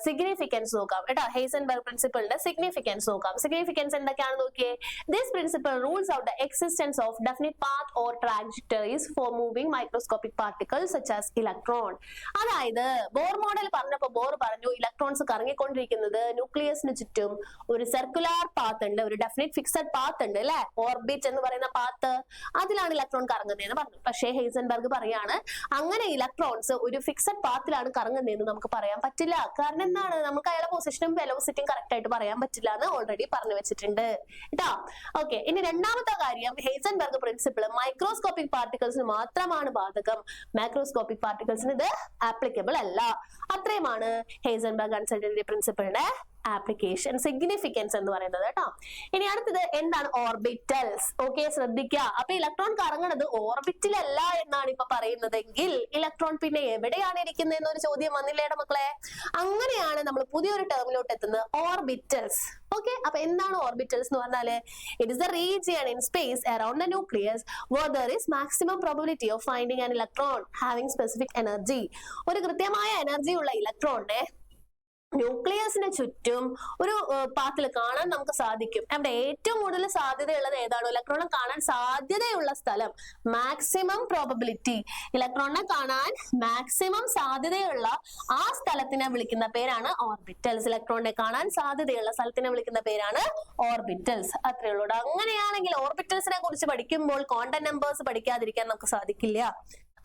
സിഗ്നിഫിക്കൻസ് നോക്കാം കേട്ടോ. ഹെയ്സൻബർഗ് പ്രിൻസിപ്പിളിന്റെ സിഗ്നിഫിക്കൻസ് നോക്കാം. സിഗ്നിഫിക്കൻസ് എന്തൊക്കെയാണെന്ന് നോക്കിയേ. This principle rules out the existence of definite path or trajectories for moving microscopic particles such as electron. അതായത് ബോർ മോഡൽ പറഞ്ഞപ്പോൾ ബോർ പറഞ്ഞു ഇലക്ട്രോൺസ് കറങ്ങിക്കൊണ്ടിരിക്കുന്നത് ന്യൂക്ലിയസിന് ചുറ്റും ഒരു സർക്കുലർ പാത്ത് ഉണ്ട്, ഒരു ഡെഫിനിറ്റ് ഫിക്സഡ് പാത്ത് ഉണ്ട് അല്ലെ, ഓർബിറ്റ് എന്ന് പറയുന്ന പാത്ത്, അതിലാണ് ഇലക്ട്രോൺ കറങ്ങുന്നതെന്ന് പറഞ്ഞു. പക്ഷേ ഹെയ്സൻബർഗ് പറയാണ് അങ്ങനെ ഇലക്ട്രോൺസ് ഒരു ഫിക്സഡ് പാത്തിലാണ് കറങ്ങുന്നതെന്ന് നമുക്ക് പറയാൻ പറ്റില്ല. കാരണം എന്താണ്, നമുക്ക് അയാളെ പൊസിഷനും വെലോസിറ്റിയും കറക്റ്റ് ആയിട്ട് പറയാൻ പറ്റില്ല എന്ന് ഓൾറെഡി പറഞ്ഞു വെച്ചിട്ടുണ്ട് കേട്ടോ. ഓക്കെ, ഇനി രണ്ടാമത്തെ കാര്യം, ഹെയ്സൻബർഗ് പ്രിൻസിപ്പിൾ മൈക്രോസ്കോപ്പിക് പാർട്ടിക്കിൾസിന് മാത്രമാണ് ബാധകം, മാക്രോസ്കോപ്പിക് പാർട്ടിക്കിൾസിന് ഇത് ആപ്ലിക്കബിൾ അല്ല. അത്രയുമാണ് ഹെയ്സൻബർഗ് അൺസർട്ടനിറ്റി പ്രിൻസിപ്പിളിന്റെ ആപ്ലിക്കേഷൻ സിഗ്നിഫിക്കൻസ് എന്ന് പറയുന്നത് കേട്ടോ. ഇനി അടുത്തത് എന്താണ് ഓർബിറ്റൽസ്. ഓക്കെ, ശ്രദ്ധിക്കുക. അപ്പൊ ഇലക്ട്രോൺ കറങ്ങുന്നത് ഓർബിറ്റിലല്ല എന്നാണ് ഇപ്പൊ പറയുന്നതെങ്കിൽ ഇലക്ട്രോൺ പിന്നെ എവിടെയാണ് ഇരിക്കുന്നത് എന്നൊരു ചോദ്യം വന്നില്ലേടെ മക്കളെ. അങ്ങനെയാണ് നമ്മൾ പുതിയൊരു ടേമിലോട്ട് എത്തുന്നത്, ഓർബിറ്റൽസ്. ഓക്കെ, അപ്പൊ എന്താണ് ഓർബിറ്റൽസ് എന്ന് പറഞ്ഞാല് it is the region in space around the nucleus where there is maximum probability of finding an electron having specific energy. ഒരു കൃത്യമായ എനർജി ഉള്ള ഇലക്ട്രോണിനെ ന്യൂക്ലിയസിന് ചുറ്റും ഒരു പാത്തിൽ കാണാൻ നമുക്ക് സാധിക്കും. അവിടെ ഏറ്റവും കൂടുതൽ സാധ്യതയുള്ളത് ഏതാണ്? ഇലക്ട്രോണെ കാണാൻ സാധ്യതയുള്ള സ്ഥലം, മാക്സിമം പ്രോബബിലിറ്റി, ഇലക്ട്രോണിനെ കാണാൻ മാക്സിമം സാധ്യതയുള്ള ആ സ്ഥലത്തിനെ വിളിക്കുന്ന പേരാണ് ഓർബിറ്റൽസ്. ഇലക്ട്രോണിനെ കാണാൻ സാധ്യതയുള്ള സ്ഥലത്തിനെ വിളിക്കുന്ന പേരാണ് ഓർബിറ്റൽസ്. അത്രേ ഉള്ളൂ. അങ്ങനെയാണെങ്കിൽ ഓർബിറ്റൽസിനെ കുറിച്ച് പഠിക്കുമ്പോൾ ക്വാണ്ടം നമ്പേഴ്സ് പഠിക്കാതിരിക്കാൻ നമുക്ക് സാധിക്കില്ല.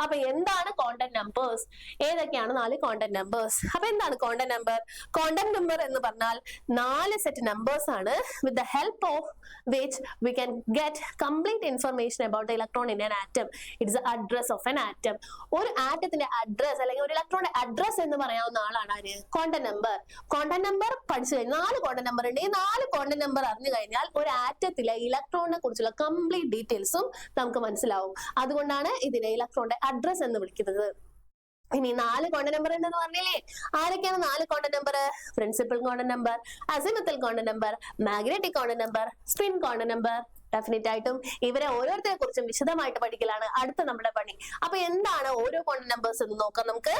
അപ്പൊ എന്താണ് ക്വാണ്ടം നമ്പേഴ്സ്? ഏതൊക്കെയാണ് 4 ക്വാണ്ടം നമ്പേഴ്സ്? അപ്പൊ എന്താണ് ക്വാണ്ടം നമ്പർ? ക്വാണ്ടം നമ്പർ എന്ന് പറഞ്ഞാൽ 4 സെറ്റ് നമ്പേഴ്സ് ആണ് with the help of which we can get complete information about the electron in an atom. It's the address of an atom. ഒരു ആറ്റത്തിന്റെ അഡ്രസ് അല്ലെങ്കിൽ ഒരു ഇലക്ട്രോണിന്റെ അഡ്രസ് എന്ന് പറയാവുന്ന ആളാണ് ആര്? Quantum number. ക്വാണ്ടം നമ്പർ പഠിച്ചു കഴിഞ്ഞാൽ 4 ക്വാണ്ടം നമ്പർ ഉണ്ട്. ഈ 4 ക്വാണ്ടം നമ്പർ അറിഞ്ഞു കഴിഞ്ഞാൽ ഒരു ആറ്റത്തിലെ ഇലക്ട്രോണിനെ കുറിച്ചുള്ള കംപ്ലീറ്റ് ഡീറ്റെയിൽസും നമുക്ക് മനസ്സിലാവും. അതുകൊണ്ടാണ് ഇതിനെ ഇലക്ട്രോണിന്റെ അഡ്രസ് എന്ന് വിളിക്കുന്നത്. ഇനി 4 ക്വാണ്ടം നമ്പർ ഉണ്ടെന്ന് പറഞ്ഞില്ലേ? ആരൊക്കെയാണ് 4 quantum number? Principal quantum number, azimuthal quantum number, magnetic quantum number, spin quantum number. Definite ആയിട്ടും ഇവരെ ഓരോരുത്തരെ കുറിച്ചും വിശദമായിട്ട് പഠിക്കലാണ് അടുത്ത നമ്മുടെ പണി. അപ്പൊ എന്താണ് ഓരോ ക്വാണ്ടം നമ്പേഴ്സ് എന്ന് നോക്കാം നമുക്ക്.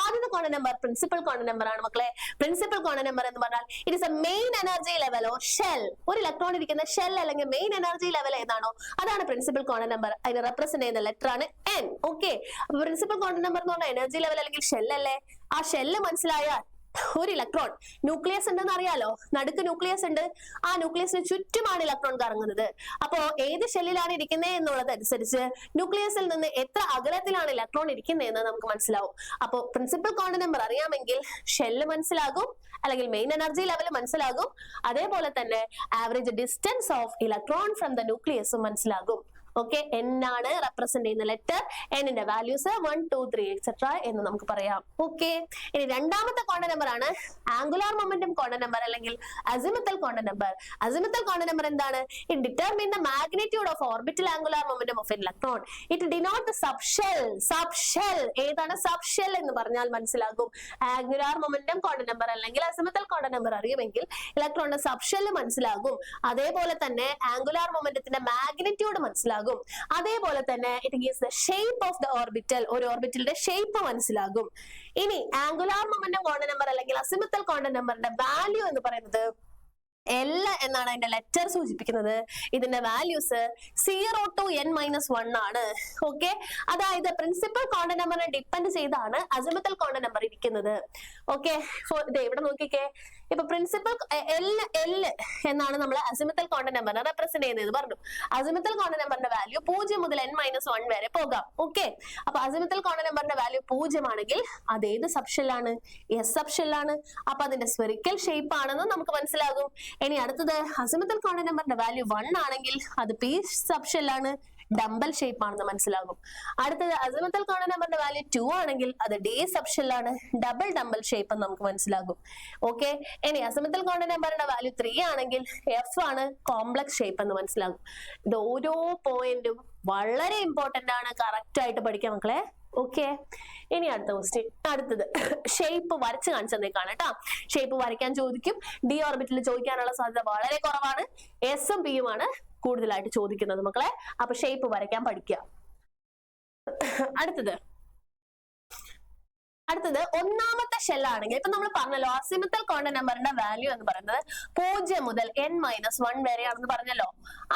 ആദ്യത്തെ quantum number principal quantum number ആണ് മക്കളെ. പ്രിൻസിപ്പൽ ക്വാണ്ടം നമ്പർ എന്ന് പറഞ്ഞാൽ it is A main energy level or shell. ഒരു ഇലക്ട്രോൺ ഇരിക്കുന്ന ഷെൽ അല്ലെങ്കിൽ മെയിൻ എനർജി ലെവൽ ഏതാണോ അതാണ് പ്രിൻസിപ്പൽ ക്വാണ്ടം നമ്പർ. അതിന് റെപ്രസെന്റ് ചെയ്യുന്ന ലെറ്റർ ആണ് N. ഓക്കെ, അപ്പൊ പ്രിൻസിപ്പൽ ക്വാണ്ടം നമ്പർ എന്ന് പറഞ്ഞാൽ എനർജി ലെവൽ അല്ലെങ്കിൽ ഷെൽ അല്ലേ? ആ ഷെല്ല് മനസ്സിലായാൽ ഒരു ഇലക്ട്രോൺ ന്യൂക്ലിയസ് ഉണ്ടെന്ന് അറിയാലോ, നടുക്ക് ന്യൂക്ലിയസ് ഉണ്ട്. ആ ന്യൂക്ലിയസിന് ചുറ്റുമാണ് ഇലക്ട്രോൺ കറങ്ങുന്നത്. അപ്പോ ഏത് ഷെല്ലിലാണ് ഇരിക്കുന്നത് എന്നുള്ളത് അനുസരിച്ച് ന്യൂക്ലിയസിൽ നിന്ന് എത്ര അകലത്തിലാണ് ഇലക്ട്രോൺ ഇരിക്കുന്നതെന്ന് നമുക്ക് മനസ്സിലാവും. അപ്പോ പ്രിൻസിപ്പൽ ക്വാണ്ടം നമ്പർ അറിയാമെങ്കിൽ ഷെല്ല് മനസ്സിലാകും, അല്ലെങ്കിൽ മെയിൻ എനർജി ലെവൽ മനസ്സിലാകും. അതേപോലെ തന്നെ average distance of electron from the ന്യൂക്ലിയസും മനസ്സിലാകും. ഓക്കെ, N ആണ് റെപ്രസെന്റ് ചെയ്യുന്ന ലെറ്റർ. Nന്റെ വാല്യൂസ് 1, 2, 3 എക്സെട്ര എന്ന് നമുക്ക് പറയാം. ഓക്കെ, ഇനി രണ്ടാമത്തെ ക്വാണ്ടം നമ്പർ ആണ് ആംഗുലാർ മൊമെന്റം ക്വാണ്ടം നമ്പർ അല്ലെങ്കിൽ azimuthal quantum number. Azimuthal quantum number എന്താണ്? It determine the magnitude of orbital angular momentum of an electron. It denote the subshell. Subshell ഏതാണ്? സബ്ഷെൽ എന്ന് പറഞ്ഞാൽ മനസ്സിലാകും. ആംഗുലാർ മൊമെന്റം ക്വാണ്ടം നമ്പർ അല്ലെങ്കിൽ അസിമുത്തൽ ക്വാണ്ടം നമ്പർ അറിയുമെങ്കിൽ ഇലക്ട്രോണിന്റെ സബ്ഷെൽ മനസ്സിലാകും. അതേപോലെ തന്നെ ആംഗുലാർ മൊമെന്റത്തിന്റെ മാഗ്നിറ്റ്യൂഡ് മനസ്സിലാകും. അതേപോലെ തന്നെ it gives the shape of the orbital. ഒരു ഓർബിറ്റലിന്റെ ഷേപ്പ് മനസ്സിലാകും. ഇനി ആംഗുലാർ മൊമെന്റം ക്വാണ്ടം നമ്പർ അല്ലെങ്കിൽ അസിമുത്തൽ ക്വാണ്ടം നമ്പറിന്റെ വാല്യൂ എന്ന് പറയുന്നത് L എന്നാണ് അതിന്റെ ലെറ്റർ സൂചിപ്പിക്കുന്നത്. ഇതിന്റെ വാല്യൂസ് 0 to n-1 ആണ്. ഓക്കെ, അതായത് പ്രിൻസിപ്പൽ ക്വാണ്ടം നമ്പറിനെ ഡിപ്പെൻഡ് ചെയ്താണ് അസിമുത്തൽ ക്വാണ്ടം നമ്പർ ഇരിക്കുന്നത്. ഓക്കെ, ഇവിടെ നോക്കിക്കേ. ഇപ്പൊ പ്രിൻസിപ്പൽ L എന്നാണ് നമ്മൾ അസിമുത്തൽ ക്വാണ്ടം നമ്പറിനെ റെപ്രസെന്റ് ചെയ്യുന്നത് പറഞ്ഞു. അസിമുത്തൽ ക്വാണ്ടം നമ്പറിന്റെ വാല്യൂ 0 മുതൽ n-1 വരെ പോകാം. ഓക്കെ, അപ്പൊ അസിമുത്തൽ ക്വാണ്ടം നമ്പറിന്റെ വാല്യൂ 0 ആണെങ്കിൽ അത് ഏത് സബ്ഷെല്ലാണ്? S സബ്ഷെല്ലാണ്. അപ്പൊ അതിന്റെ സ്ഫെറിക്കൽ ഷേപ്പ് ആണെന്ന് നമുക്ക് മനസ്സിലാകും. ഇനി അടുത്തത് അസിമുത്തൽ ക്വാണ്ടം നമ്പറിന്റെ വാല്യൂ 1 ആണെങ്കിൽ അത് P സബ്ഷെല്ലാണ്, ഡംബൽ ഷേപ്പ് ആണെന്ന് മനസ്സിലാകും. അടുത്തത് അസിമുത്തൽ ക്വാണ്ടം നമ്പറിന്റെ വാല്യൂ 2 ആണെങ്കിൽ അത് D സബ്ഷെല്ലാണ്, ഡബിൾ ഡംബൽ ഷേപ്പ് എന്ന് നമുക്ക് മനസ്സിലാകും. ഓക്കെ, ഇനി അസിമുത്തൽ ക്വാണ്ടം നമ്പറിന്റെ വാല്യൂ 3 ആണെങ്കിൽ F ആണ്, കോംപ്ലക്സ് ഷേപ്പ് എന്ന് മനസ്സിലാകും. ഇത് ഓരോ പോയിന്റും വളരെ ഇമ്പോർട്ടന്റ് ആണ്, കറക്റ്റ് ആയിട്ട് പഠിക്കാം മക്കളെ. ഓക്കെ, ഇനി അടുത്ത ക്വസ്റ്റ്യൻ. അടുത്തത് ഷേപ്പ് വരച്ച് കാണിച്ചു തന്നേക്കാണ് കേട്ടോ. ഷേപ്പ് വരയ്ക്കാൻ ചോദിക്കും. D ഓർബിറ്റിൽ ചോദിക്കാനുള്ള സാധ്യത വളരെ കുറവാണ്. S ഉം P യുമാണ് കൂടുതലായിട്ട് ചോദിക്കുന്നത് മക്കളെ. അപ്പൊ ഷേപ്പ് വരയ്ക്കാൻ പഠിക്കുക. അടുത്തത് ഒന്നാമത്തെ ഷെൽ ആണെങ്കിൽ ഇപ്പൊ നമ്മൾ പറഞ്ഞല്ലോ അസിമുത്തൽ ക്വാണ്ടം നമ്പറിന്റെ വാല്യൂ എന്ന് പറയുന്നത് 0 മുതൽ n-1 വരെയാണെന്ന് പറഞ്ഞല്ലോ.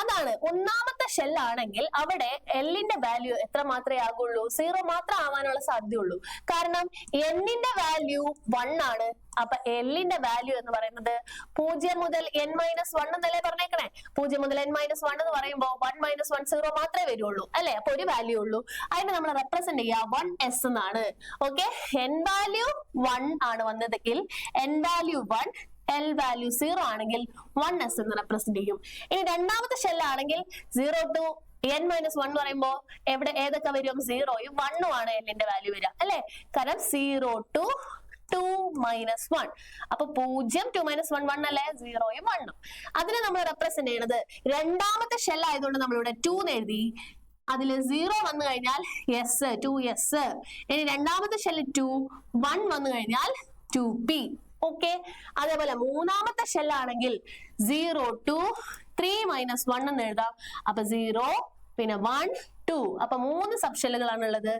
അതാണ് ഒന്നാമത്തെ ഷെൽ ആണെങ്കിൽ അവിടെ Lന്റെ വാല്യൂ എത്ര മാത്രമേ ആകുള്ളൂ? 0 മാത്രം ആവാനുള്ള സാധ്യതയുള്ളൂ. കാരണം Nന്റെ വാല്യൂ 1 ആണ്. അപ്പൊ Lന്റെ വാല്യൂ എന്ന് പറയുന്നത് 0 മുതൽ n-1 എന്നല്ലേ പറഞ്ഞേക്കണേ. 0 മുതൽ n-1 എന്ന് പറയുമ്പോൾ 1 - 1 0 മാത്രമേ വരുള്ളൂ അല്ലെ? അപ്പൊ ഒരു വാല്യൂ ഉള്ളൂ. അതിന് നമ്മൾ റെപ്രസെന്റ് ചെയ്യുക 1s എന്നാണ്. ഓക്കെ, n വാല്യൂ 1 ആണ് വന്നതെങ്കിൽ n വാല്യൂ 1 L വാല്യൂ 0 ആണെങ്കിൽ 1s എന്ന് റെപ്രസെന്റ് ചെയ്യും. ഇനി രണ്ടാമത്തെ ഷെൽ ആണെങ്കിൽ 0 to n-1 എന്ന് പറയുമ്പോ എവിടെ ഏതൊക്കെ വരും? 0യും 1ഉം ആണ് എല്ലിന്റെ വാല്യൂ വരിക അല്ലെ? കാരണം 0 to 2-1. അപ്പൊ 0 2-1 1 അല്ലെ? 0യും 1ഉം. അതിനെ നമ്മൾ റെപ്രസെന്റ് ചെയ്യണത് രണ്ടാമത്തെ ഷെൽ ആയതുകൊണ്ട് നമ്മളിവിടെ 2 എന്ന് എഴുതി. അതില് 0 വന്നു കഴിഞ്ഞാൽ yes 2s. ഇനി രണ്ടാമത്തെ ഷെല്ല് 2 1 വന്നു കഴിഞ്ഞാൽ 2p. ഓക്കെ, അതേപോലെ മൂന്നാമത്തെ ഷെൽ ആണെങ്കിൽ 0 to 3-1 എന്ന് എഴുതാം. അപ്പൊ 0 പിന്നെ 1 2. അപ്പൊ 3 സബ് ഷെല്ലുകളാണ് ഉള്ളത്.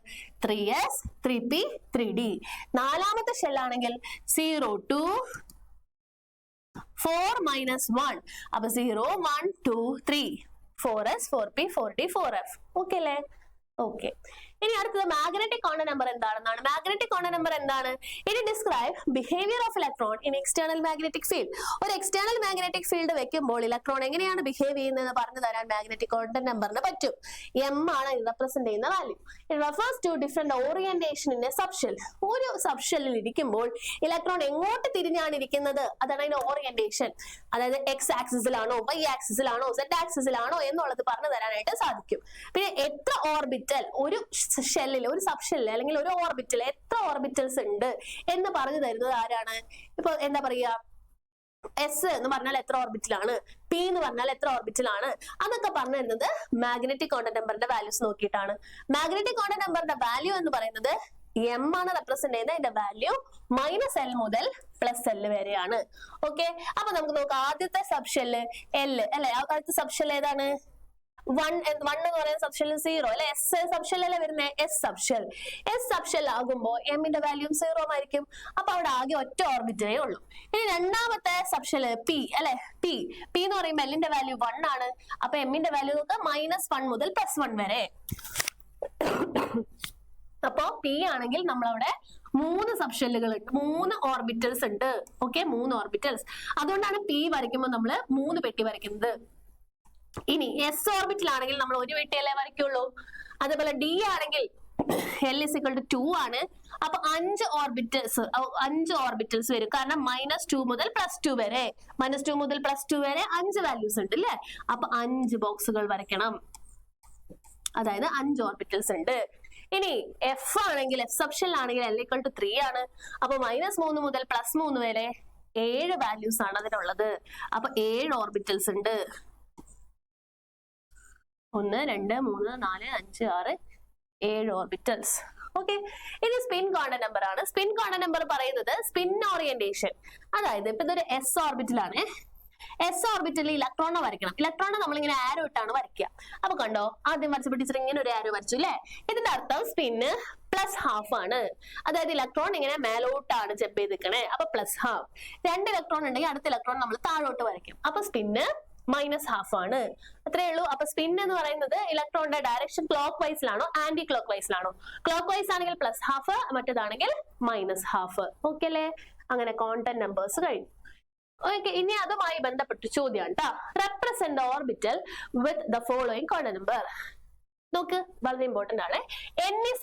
3s 3p 3d. നാലാമത്തെ ഷെൽ ആണെങ്കിൽ 0 to 4-1. അപ്പൊ 0 1 2 3 4s 4p 4d 4f. Okay അല്ലേ? ഓക്കെ. ഇനി അടുത്തത് മാഗ്നറ്റിക് ക്വാണ്ടം നമ്പർ എന്താണെന്നാണ്. മാഗ്നറ്റിക് ക്വാണ്ടം നമ്പർ എന്താണ്? It describe behaviour of electron in external magnetic field. ഒരു എക്സ്റ്റേണൽ മാഗ്നറ്റിക് ഫീൽഡ് വെക്കുമ്പോൾ ഇലക്ട്രോൺ എങ്ങനെയാണ് ബിഹേവ് ചെയ്യുന്നതെന്ന് പറഞ്ഞു തരാൻ മാഗ്നറ്റിക് ക്വാണ്ടം നമ്പറിന് പറ്റും. m ആണ് റെപ്രസെന്റ് ചെയ്യുന്ന value. It refers to different orientation in a subshell. ഒരു സബ്ഷെല്ലിൽ ഇരിക്കുമ്പോൾ ഇലക്ട്രോൺ എങ്ങോട്ട് തിരിഞ്ഞാണ് ഇരിക്കുന്നത്, അതാണ് അതിന്റെ ഓറിയന്റേഷൻ. അതായത് x ആക്സിസിലാണോ y ആക്സിസിലാണോ z ആക്സിസിലാണോ എന്നുള്ളത് പറഞ്ഞു തരാനായിട്ട് സാധിക്കും. പിന്നെ എത്ര ഓർബിറ്റൽ ഒരു ഷെല്ലിൽ, ഒരു സബ് ഷെല്ലിൽ അല്ലെങ്കിൽ ഒരു ഓർബിറ്റൽ എത്ര ഓർബിറ്റൽസ് ഉണ്ട് എന്ന് പറഞ്ഞു തരുന്നത് ആരാണ്? ഇപ്പൊ എന്താ പറയാ, എസ് എന്ന് പറഞ്ഞാൽ എത്ര ഓർബിറ്റലാണ്, പി എന്ന് പറഞ്ഞാൽ എത്ര ഓർബിറ്റലാണ്, അതൊക്കെ പറഞ്ഞു തരുന്നത് മാഗ്നറ്റിക് ക്വാണ്ടം നമ്പറിന്റെ വാല്യൂസ് നോക്കിയിട്ടാണ്. മാഗ്നറ്റിക് ക്വാണ്ടം നമ്പറിന്റെ വാല്യൂ എന്ന് പറയുന്നത് m ആണ് റെപ്രസെന്റ് ചെയ്യുന്നത്. അതിന്റെ വാല്യൂ -L മുതൽ +L വരെയാണ്. ഓക്കെ, അപ്പൊ നമുക്ക് നോക്കാം. ആദ്യത്തെ സബ് ഷെല്ല് L അല്ലെ? ആദ്യത്തെ സബ് ഷെൽ ഏതാണ്? 1 എന്ന് പറയുന്ന സബ് ഷെൽ 0 അല്ലെ? S സബ് ഷെൽ അല്ലേ വരുന്നത്? S സബ് ഷെൽ ആകുമ്പോ m-ന്റെ വാല്യൂ 0 ആയിരിക്കും. അപ്പൊ അവിടെ ആകെ ഒറ്റ ഓർബിറ്റലേ ഉള്ളൂ. ഇനി രണ്ടാമത്തെ സബ് ഷെൽ P അല്ലെ? P എന്ന് പറയുമ്പോൾ L-ന്റെ വാല്യൂ 1 ആണ്. അപ്പൊ m-ന്റെ വാല്യൂ -1 മുതൽ +1 വരെ. അപ്പോ P ആണെങ്കിൽ നമ്മളവിടെ 3 സബ് ഷെല്ലുകൾ ഉണ്ട്, 3 ഓർബിറ്റൽസ് ഉണ്ട്. Okay, 3 orbitals. അതുകൊണ്ടാണ് P വരയ്ക്കുമ്പോൾ നമ്മൾ 3 പെട്ടി വരയ്ക്കുന്നത്. ഇനി എസ് ഓർബിറ്റൽ ആണെങ്കിൽ നമ്മൾ ഒരു പെട്ടിയല്ലേ വരയ്ക്കുള്ളൂ. അതേപോലെ ഡി ആണെങ്കിൽ L = 2 ആണ്. അപ്പൊ 5 ഓർബിറ്റൽസ് വരും. കാരണം -2 മുതൽ +2 വരെ, -2 മുതൽ +2 വരെ 5 വാല്യൂസ് ഉണ്ട് അല്ലേ? അപ്പൊ 5 ബോക്സുകൾ വരയ്ക്കണം. അതായത് 5 ഓർബിറ്റൽസ് ഉണ്ട്. ഇനി എഫ് ആണെങ്കിൽ, എഫ് സബ്ഷെൽ ആണെങ്കിൽ L = 3 ആണ്. അപ്പൊ -3 മുതൽ +3 വരെ 7 വാല്യൂസ് ആണ് അതിനുള്ളത്. അപ്പൊ 7 ഓർബിറ്റൽസ് ഉണ്ട്. 1 2 3 4 5 6 7 ഓർബിറ്റൽസ്. ഓക്കെ, ഇത് സ്പിൻ ക്വാണ്ടം നമ്പർ ആണ്. സ്പിൻ ക്വാണ്ടം നമ്പർ പറയുന്നത് സ്പിൻ ഓറിയന്റേഷൻ. അതായത് ഇപ്പൊ ഇതൊരു എസ് ഓർബിറ്റലാണ്. എസ് ഓർബിറ്റലിൽ ഇലക്ട്രോണെ വരയ്ക്കണം. ഇലക്ട്രോണെ നമ്മളിങ്ങനെ ആരോ ഇട്ടാണ് വരയ്ക്കുക. അപ്പൊ കണ്ടോ, ആദ്യം വരച്ചപ്പോൾ ടീച്ചർ ഇങ്ങനെ ഒരു ആരോ വരച്ചു അല്ലെ? ഇതിന്റെ അർത്ഥം സ്പിന്ന് +½ ആണ്. അതായത് ഇലക്ട്രോൺ ഇങ്ങനെ മേലോട്ടാണ് ജമ്പ് ചെയ്ത് നിൽക്കണേ. അപ്പൊ +½ 2 ഇലക്ട്രോൺ ഉണ്ടെങ്കിൽ അടുത്ത ഇലക്ട്രോൺ നമ്മൾ താഴോട്ട് വരയ്ക്കും. അപ്പൊ സ്പിന്ന് -½ ആണ്. അത്രേ ഉള്ളൂ. അപ്പൊ സ്പിൻ എന്ന് പറയുന്നത് ഇലക്ട്രോണിന്റെ ഡയറക്ഷൻ ക്ലോക്ക് വൈസിലാണോ ആന്റി ക്ലോക്ക് വൈസിലാണോ? ക്ലോക്ക് വൈസ് ആണെങ്കിൽ +½ മറ്റേതാണെങ്കിൽ -½. ഓക്കെ അല്ലേ? അങ്ങനെ ക്വാണ്ടം നമ്പേഴ്സ് കഴിഞ്ഞു. ഓക്കെ, ഇനി അതുമായി ബന്ധപ്പെട്ട ചോദ്യമാണ് ട്ടാ. Represent orbital with the following quantum number. നോക്ക്, വളരെ ഇമ്പോർട്ടന്റ് ആണ്. n =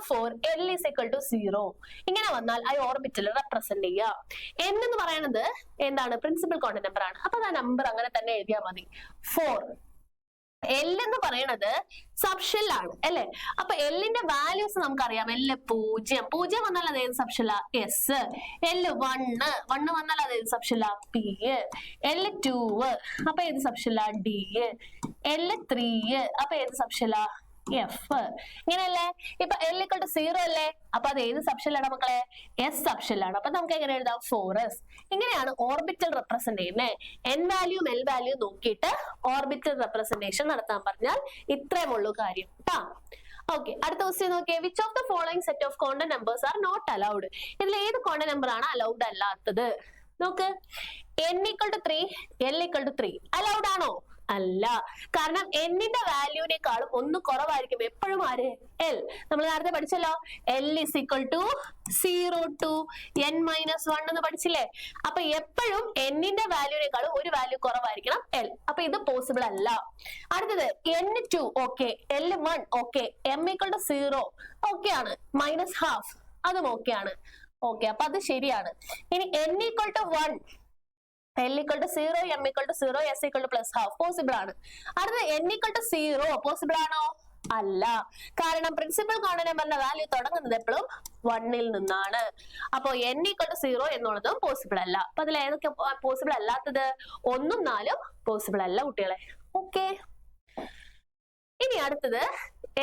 4, L = 0. ഇങ്ങനെ വന്നാൽ ആ ഓർബിറ്റൽ റെപ്രസെന്റ് ചെയ്യുക. n എന്ന് പറയുന്നത് എന്താണ്? പ്രിൻസിപ്പൽ ക്വാണ്ടം നമ്പർ ആണ്. അപ്പൊ ആ നമ്പർ അങ്ങനെ തന്നെ എഴുതിയാൽ മതി. 4. L എന്ന് പറയുന്നത് സബ്ഷെൽ ആണ് അല്ലെ? അപ്പൊ L-ന്റെ വാല്യൂസ് നമുക്കറിയാം. L 0 വന്നാൽ അത് ഏത് സബ്ഷെല്ലാ? S. L 1 വന്നാൽ അത് ഏത് സബ്ഷെല്ലാ? P. L 2 അപ്പൊ ഏത് സബ്ഷെല്ലാ? D. L 3 അപ്പൊ ഏത് സബ്ഷെല്ലാ? F. ഇങ്ങനെയല്ലേ? ഇപ്പൊ L = 0 അല്ലേ? അപ്പൊ അത് ഏത് സബ്ഷെല്ലാണ് മക്കളെ? S സബ്ഷെല്ലാണ്. അപ്പൊ നമുക്ക് എങ്ങനെ എഴുതാം? 4s. ഇങ്ങനെയാണ് ഓർബിറ്റൽ റെപ്രസെന്റ് ചെയ്യുന്നത്. n വാല്യൂ L വാല്യൂ നോക്കിയിട്ട് ഓർബിറ്റൽ റെപ്രസെന്റേഷൻ നടത്താൻ പറഞ്ഞാൽ ഇത്രയും ഉള്ളൂ കാര്യം ട്ടാ. ഓക്കെ, അടുത്ത ക്വസ്റ്റ്യൻ നോക്കിയേ. Which of the following set of quantum numbers are not allowed? ഇതിൽ ഏത് ക്വാണ്ടം നമ്പർ ആണ് അലൗഡ് അല്ലാത്തത്? നോക്ക്, n = 3, L = 3 അലൗഡ് ആണോ? അല്ല. കാരണം n-ന്റെ വാല്യൂവിനേക്കാളും 1 കുറവായിരിക്കും എപ്പോഴും. ആര്? L. നമ്മൾ നേരത്തെ പഠിച്ചല്ലോ, L = 0 to n-1 എന്ന് പഠിച്ചില്ലേ? അപ്പൊ എപ്പോഴും n-ന്റെ വാല്യൂവിനേക്കാളും ഒരു വാല്യൂ കുറവായിരിക്കണം L. അപ്പൊ ഇത് പോസിബിൾ അല്ല. അടുത്തത് n2 okay, L1 okay, m = 0 okay ആണ്, -½ അതും ഓക്കെ ആണ്. ഓക്കെ, അപ്പൊ അത് ശരിയാണ്. ഇനി n equal to 1, L equal to 0, M equal to 0, S equal to plus half possible ആണ്. അടുത്ത n equal to 0 പോസിബിൾ ആണോ? അല്ല. കാരണം പ്രിൻസിപ്പൽ കോമൺ നമ്പറിന്റെ വാല്യൂ തുടങ്ങുന്നത് എപ്പോഴും 1 നിന്നാണ്. അപ്പൊ n equal to 0 എന്നുള്ളതും പോസിബിൾ അല്ല. അപ്പൊ അതിൽ ഏതൊക്കെ പോസിബിൾ അല്ലാത്തത്? 1ഉം 4ഉം പോസിബിൾ അല്ല കുട്ടികളെ. ഓക്കെ, ഇനി അടുത്തത്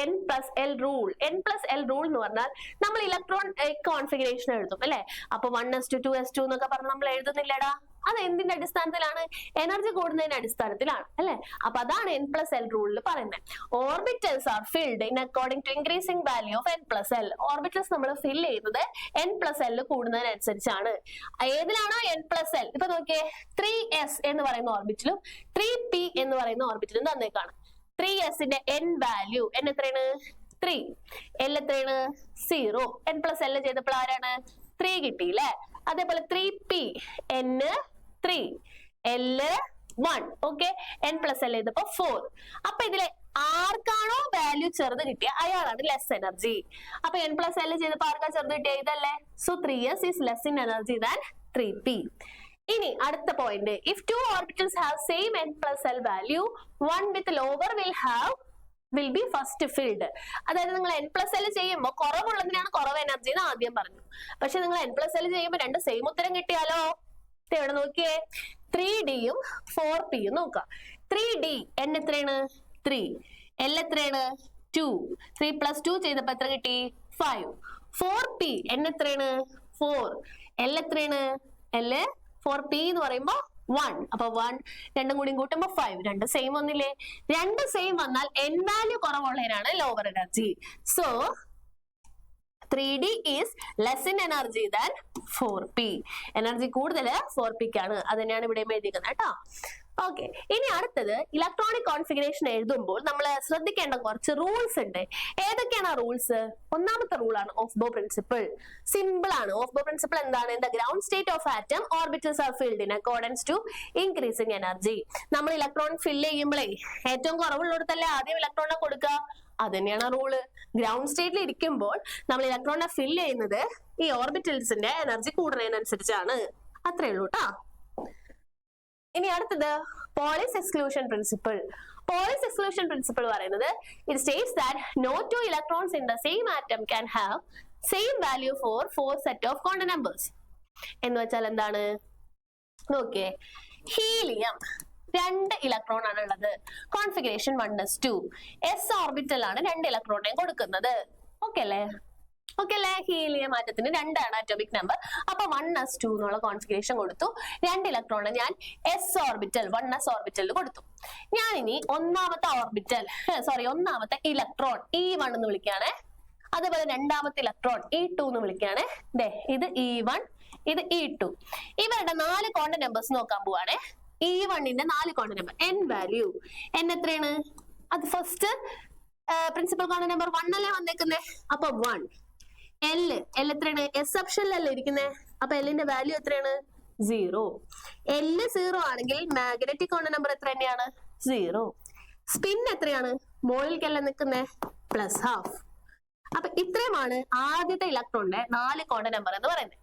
n plus l rule. n plus l rule എന്ന് പറഞ്ഞാൽ നമ്മൾ ഇലക്ട്രോൺ കോൺഫിഗറേഷൻ എഴുതും അല്ലെ. അപ്പൊ 1s2 2s2 എന്നൊക്കെ പറഞ്ഞ് നമ്മൾ എഴുതുന്നില്ലടാ. അത് എന്തിന്റെ അടിസ്ഥാനത്തിലാണ്? എനർജി കൂടുന്നതിന്റെ അടിസ്ഥാനത്തിലാണ് അല്ലെ. അപ്പൊ അതാണ് n plus l റൂളിൽ പറയുന്നത്. Orbitals are filled in according to increasing value of n plus l. Orbitals നമ്മൾ ഫിൽ ചെയ്യുന്നത് n plus l കൂടുന്നതിനനുസരിച്ചാണ്. ഏതിലാണോ n plus l? ഇപ്പൊ നോക്കിയേ, 3s എന്ന് പറയുന്ന ഓർബിറ്റലും 3p എന്ന് പറയുന്ന ഓർബിറ്റലും തന്നേക്കാണ്. 3sന്റെ n വാല്യൂ n എത്രയാണ്? 3. l എത്രയാണ്? 0. n plus l ചെയ്തപ്പോൾ ആരാണ്? 3 കിട്ടിയില്ലേ. അതേപോലെ 3p n 3 l 1. Okay, n plus l ചെയ്തപ്പോ 4. അപ്പൊ ഇതിലെ ആർക്കാണോ വാല്യൂ ചെറുത് കിട്ടിയ അയാളാണ് ലെസ് എനർജി. അപ്പൊ n plus l ചെയ്തപ്പോ ആർക്കാ ചെറുത് കിട്ടിയ? ഇതല്ലേ. So 3s is less in energy than 3p. ഇനി അടുത്ത point, if two orbitals have same n plus l value, one with lower will be first filled. അതായത് നിങ്ങൾ n plus l ചെയ്യുമ്പോൾ കുറവുള്ളതിനാണ് കുറവ് എനർജി എന്ന് ആദ്യം പറഞ്ഞു. പക്ഷെ നിങ്ങൾ n plus l ചെയ്യുമ്പോൾ രണ്ട് സെയിം ഉത്തരം കിട്ടിയാലോ? ഇവിടെ നോക്കിയേ, 3dയും 4pയും നോക്കാം. 3d n എത്രയാണ്? 3. l എത്രയാണ്? 2. 3 plus 2 ചെയ്തപ്പോ എത്ര കിട്ടി? 5. 4p n എത്രയാണ്? 4. l എത്രയാണ്? l 4p എന്ന് പറയുമ്പോ 1. അപ്പൊ 1 രണ്ടും കൂടി കൂട്ടുമ്പോ 5. രണ്ട് സെയിം വന്നില്ലേ? രണ്ട് സെയിം വന്നാൽ n വാല്യൂ കുറവുള്ളതിനാണ് lower energy. So 3d is less in energy than 4p. Energy കൂടുതൽ 4p ക്കാണ്. അത് തന്നെയാണ് ഇവിടെ എഴുതിയിരിക്കുന്നത് കേട്ടോ. ഓക്കെ, ഇനി അടുത്തത് ഇലക്ട്രോണിക് കോൺഫിഗറേഷൻ എഴുതുമ്പോൾ നമ്മൾ ശ്രദ്ധിക്കേണ്ട കുറച്ച് റൂൾസ് ഉണ്ട്. ഏതൊക്കെയാണ് ആ റൂൾസ്? ഒന്നാമത്തെ റൂളാണ് ഓഫ് ബോ പ്രിൻസിപ്പിൾ. സിമ്പിൾ ആണ്. ഓഫ് ബോ പ്രിൻസിപ്പിൾ എന്താണ്? The ground state of atom orbitals are filled in accordance to increasing energy. നമ്മൾ ഇലക്ട്രോൺ ഫില്ല് ചെയ്യുമ്പോഴേ ഏറ്റവും കുറവുള്ളിടത്തല്ലേ ആദ്യം ഇലക്ട്രോണിനെ കൊടുക്കുക. അത് തന്നെയാണ് റൂള്. ഗ്രൗണ്ട് സ്റ്റേറ്റിൽ ഇരിക്കുമ്പോൾ നമ്മൾ ഇലക്ട്രോണിനെ ഫില്ല് ചെയ്യുന്നത് ഈ ഓർബിറ്റൽസിന്റെ എനർജി കൂടുന്നതിനനുസരിച്ചാണ്. അത്രേ ഉള്ളൂ കേട്ടോ. ഇനി അടുത്തത് Pauli's exclusion principle. Pauli's exclusion principle പറയുന്നത് it states that no two electrons in the same atom can have same value for 4 set of quantum numbers. എന്ന് വെച്ചാൽ എന്താണ്? നോക്കിയേ, ഹീലിയം 2 ഇലക്ട്രോൺ ആണ് ഉള്ളത്. Configuration 1s2. s ഓർബിറ്റൽ ആണ് 2 ഇലക്ട്രോണിനെയും കൊടുക്കുന്നത്. ഓക്കെ അല്ലേ? ഓക്കെ അല്ലേ? ഹീലിയം ആറ്റത്തിന് 2 ആണ് അറ്റോമിക് നമ്പർ. അപ്പൊ 1s2 എന്നുള്ള കോൺഫിഗറേഷൻ കൊടുത്തു. 2 ഇലക്ട്രോണ് ഞാൻ s ഓർബിറ്റൽ 1s ഓർബിറ്റലിൽ കൊടുത്തു. ഞാൻ ഇനി ഒന്നാമത്തെ ഇലക്ട്രോൺ E1 എന്ന് വിളിക്കുകയാണേ. അതേപോലെ രണ്ടാമത്തെ ഇലക്ട്രോൺ E2 എന്ന് വിളിക്കുകയാണേ. ഇത് E1, ഇത് E2. ഇവരുടെ 4 ക്വാണ്ടം നമ്പേഴ്സ് നോക്കാൻ പോവാണേ. E1ന്റെ 4 quantum number n value n എത്രയാണ്? അത് ഫസ്റ്റ് പ്രിൻസിപ്പൽ ക്വാണ്ടം നമ്പർ 1 അല്ലേ വന്നേക്കുന്നേ. അപ്പൊ 1. l എത്രയാണ്? s സബ്ഷനിലല്ലേ ഇരിക്കുന്നത്. അപ്പൊ l-ന്റെ വാല്യൂ എത്രയാണ്? 0. l 0 ആണെങ്കിൽ മാഗ്നറ്റിക് ക്വാണ്ടം നമ്പർ എത്ര തന്നെയാണ്? 0. സ്പിൻ എത്രയാണ്? മോളിലേക്കല്ല നിൽക്കുന്നത്, +12. അപ്പൊ ഇത്രയുമാണ് ആദ്യത്തെ ഇലക്ട്രോണിന്റെ 4 ക്വാണ്ടം നമ്പർ എന്ന് പറയുന്നത്.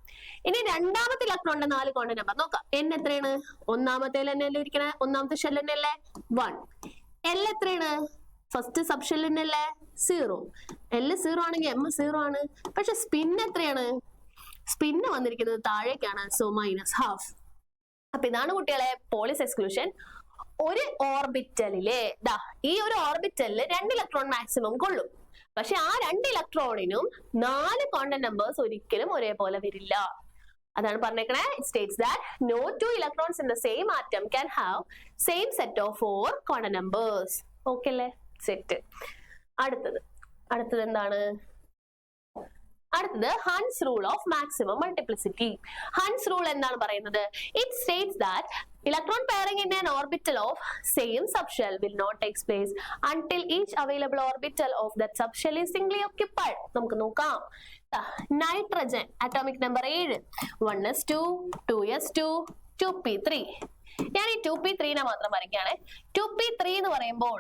ഇനി രണ്ടാമത്തെ ഇലക്ട്രോണിന്റെ 4 ക്വാണ്ടം നമ്പർ നോക്കാം. n എത്രയാണ്? ഒന്നാമത്തെ ഇരിക്കണേ, ഒന്നാമത്തെ ഷെൽ തന്നെയല്ലേ 1. l എത്രയാണ്? ഫസ്റ്റ് സബ് ഷെൽ തന്നെയല്ലേ 0. l 0 ആണെങ്കിൽ m 0 ആണ്. പക്ഷെ സ്പിൻ എത്രയാണ്? സ്പിന്ന് വന്നിരിക്കുന്നത് താഴേക്കാണ്. സോ -12. അപ്പൊ ഇതാണ് കുട്ടികളെ പോളിസ് എക്സ്ക്ലൂഷൻ. ഒരു ഓർബിറ്റലിലെ ഈ ഒരു ഓർബിറ്റലില് 2 ഇലക്ട്രോൺ മാക്സിമം കൊള്ളും. പക്ഷെ ആ 2 ഇലക്ട്രോണിനും 4 ക്വാണ്ടം നമ്പേഴ്സ് ഒരിക്കലും ഒരേപോലെ വരില്ല. അതാണ് പറഞ്ഞേക്കണേ. It states that no 2 electrons in the same atom can have same set of 4 quantum numbers. Okay അല്ലേ? സെറ്റ്. അടുത്തത് എന്താണ്? അടുത്തത് Hund's rule of maximum multiplicity. Hund's rule എന്താണ് പറയുന്നത്? It states that electron pairing in an orbital of same subshell will not take place until each available orbital of that subshell is singly occupied. നമുക്ക് നോക്കാം. Nitrogen atomic number 7, 1s2, 2s2, 2p3. ഞാൻ ഈ 2p3 മാത്രം വരയ്ക്കുകയാണ്. 2p3 എന്ന് പറയുമ്പോൾ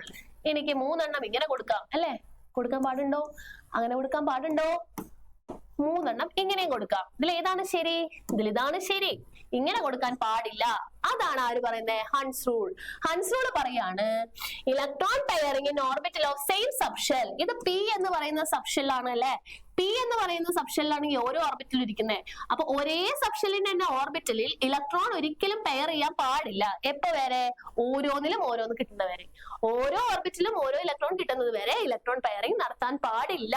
എനിക്ക് 3 എണ്ണം ഇങ്ങനെ കൊടുക്കാം അല്ലേ? കൊടുക്കാൻ പാടുണ്ടോ? അങ്ങനെ കൊടുക്കാൻ പാടുണ്ടോ? മൂന്നെണ്ണം ഇങ്ങനെയും കൊടുക്കാം. ഇതിൽ ഏതാണ് ശരി? ഇതിൽ ഇതാണ് ശരി. ഇങ്ങനെ കൊടുക്കാൻ പാടില്ല. അതാണ് ആര് പറയുന്നത്? Hund's rule. ഹൺസ് റൂൾ പറയാണ് electron pairing in orbital of same subshell. ഇത് പി എന്ന് പറയുന്ന സബ്ഷെല്ലാണ് അല്ലെ. പി എന്ന് പറയുന്ന സബ്ഷെല്ലാണ് ഈ ഓരോ ഓർബിറ്റലിൽ ഇരിക്കുന്നത്. അപ്പൊ ഒരേ സബ്ഷെല്ലിന്റെ തന്നെ ഓർബിറ്റലിൽ ഇലക്ട്രോൺ ഒരിക്കലും പെയർ ചെയ്യാൻ പാടില്ല. എപ്പോ വരെ? ഓരോന്നിലും ഓരോന്ന് കിട്ടുന്നത് വരെ. ഓരോ ഓർബിറ്റലിലും ഓരോ ഇലക്ട്രോൺ കിട്ടുന്നത് വരെ ഇലക്ട്രോൺ പെയറിംഗ് നടത്താൻ പാടില്ല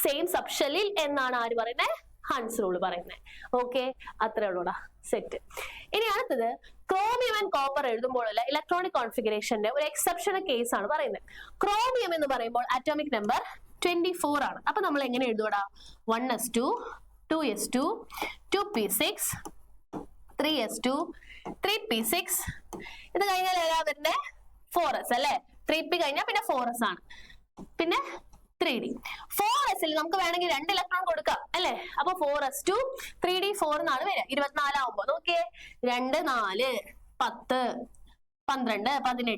സെയിം സബ്ഷെല്ലിൽ എന്നാണ് ആര് പറയുന്നത്? ഹൺസ് റൂൾ പറയുന്നത്. ഓക്കെ, അത്രേ ഉള്ളൂടാ. സെറ്റ്. ഇനി അടുത്തത് ക്രോമിയം ആൻഡ് കോപ്പർ എഴുതുമ്പോഴുള്ള ഇലക്ട്രോണിക് കോൺഫിഗറേഷന്റെ ഒരു എക്സെപ്ഷണൽ കേസ് ആണ് പറയുന്നത്. ക്രോമിയം എന്ന് പറയുമ്പോൾ അറ്റോമിക് നമ്പർ 24 ആണ്. അപ്പൊ നമ്മൾ എങ്ങനെ എഴുതൂടാ? 1s2 2s2 2p6 3s2 3p6 ഇത് കഴിഞ്ഞാൽ ഏതാ വരുന്നത്? 4s അല്ലെ. 3p കഴിഞ്ഞാൽ പിന്നെ 4s ആണ്. പിന്നെ 3d. 4s നമുക്ക് വേണമെങ്കിൽ 2 ഇലക്ട്രോൺ കൊടുക്കാം അല്ലെ. അപ്പൊ 4s2 3d 4 എന്നാണ് വരിക. 24 ആവുമ്പോ നോക്കിയേ 2 4 10 12 18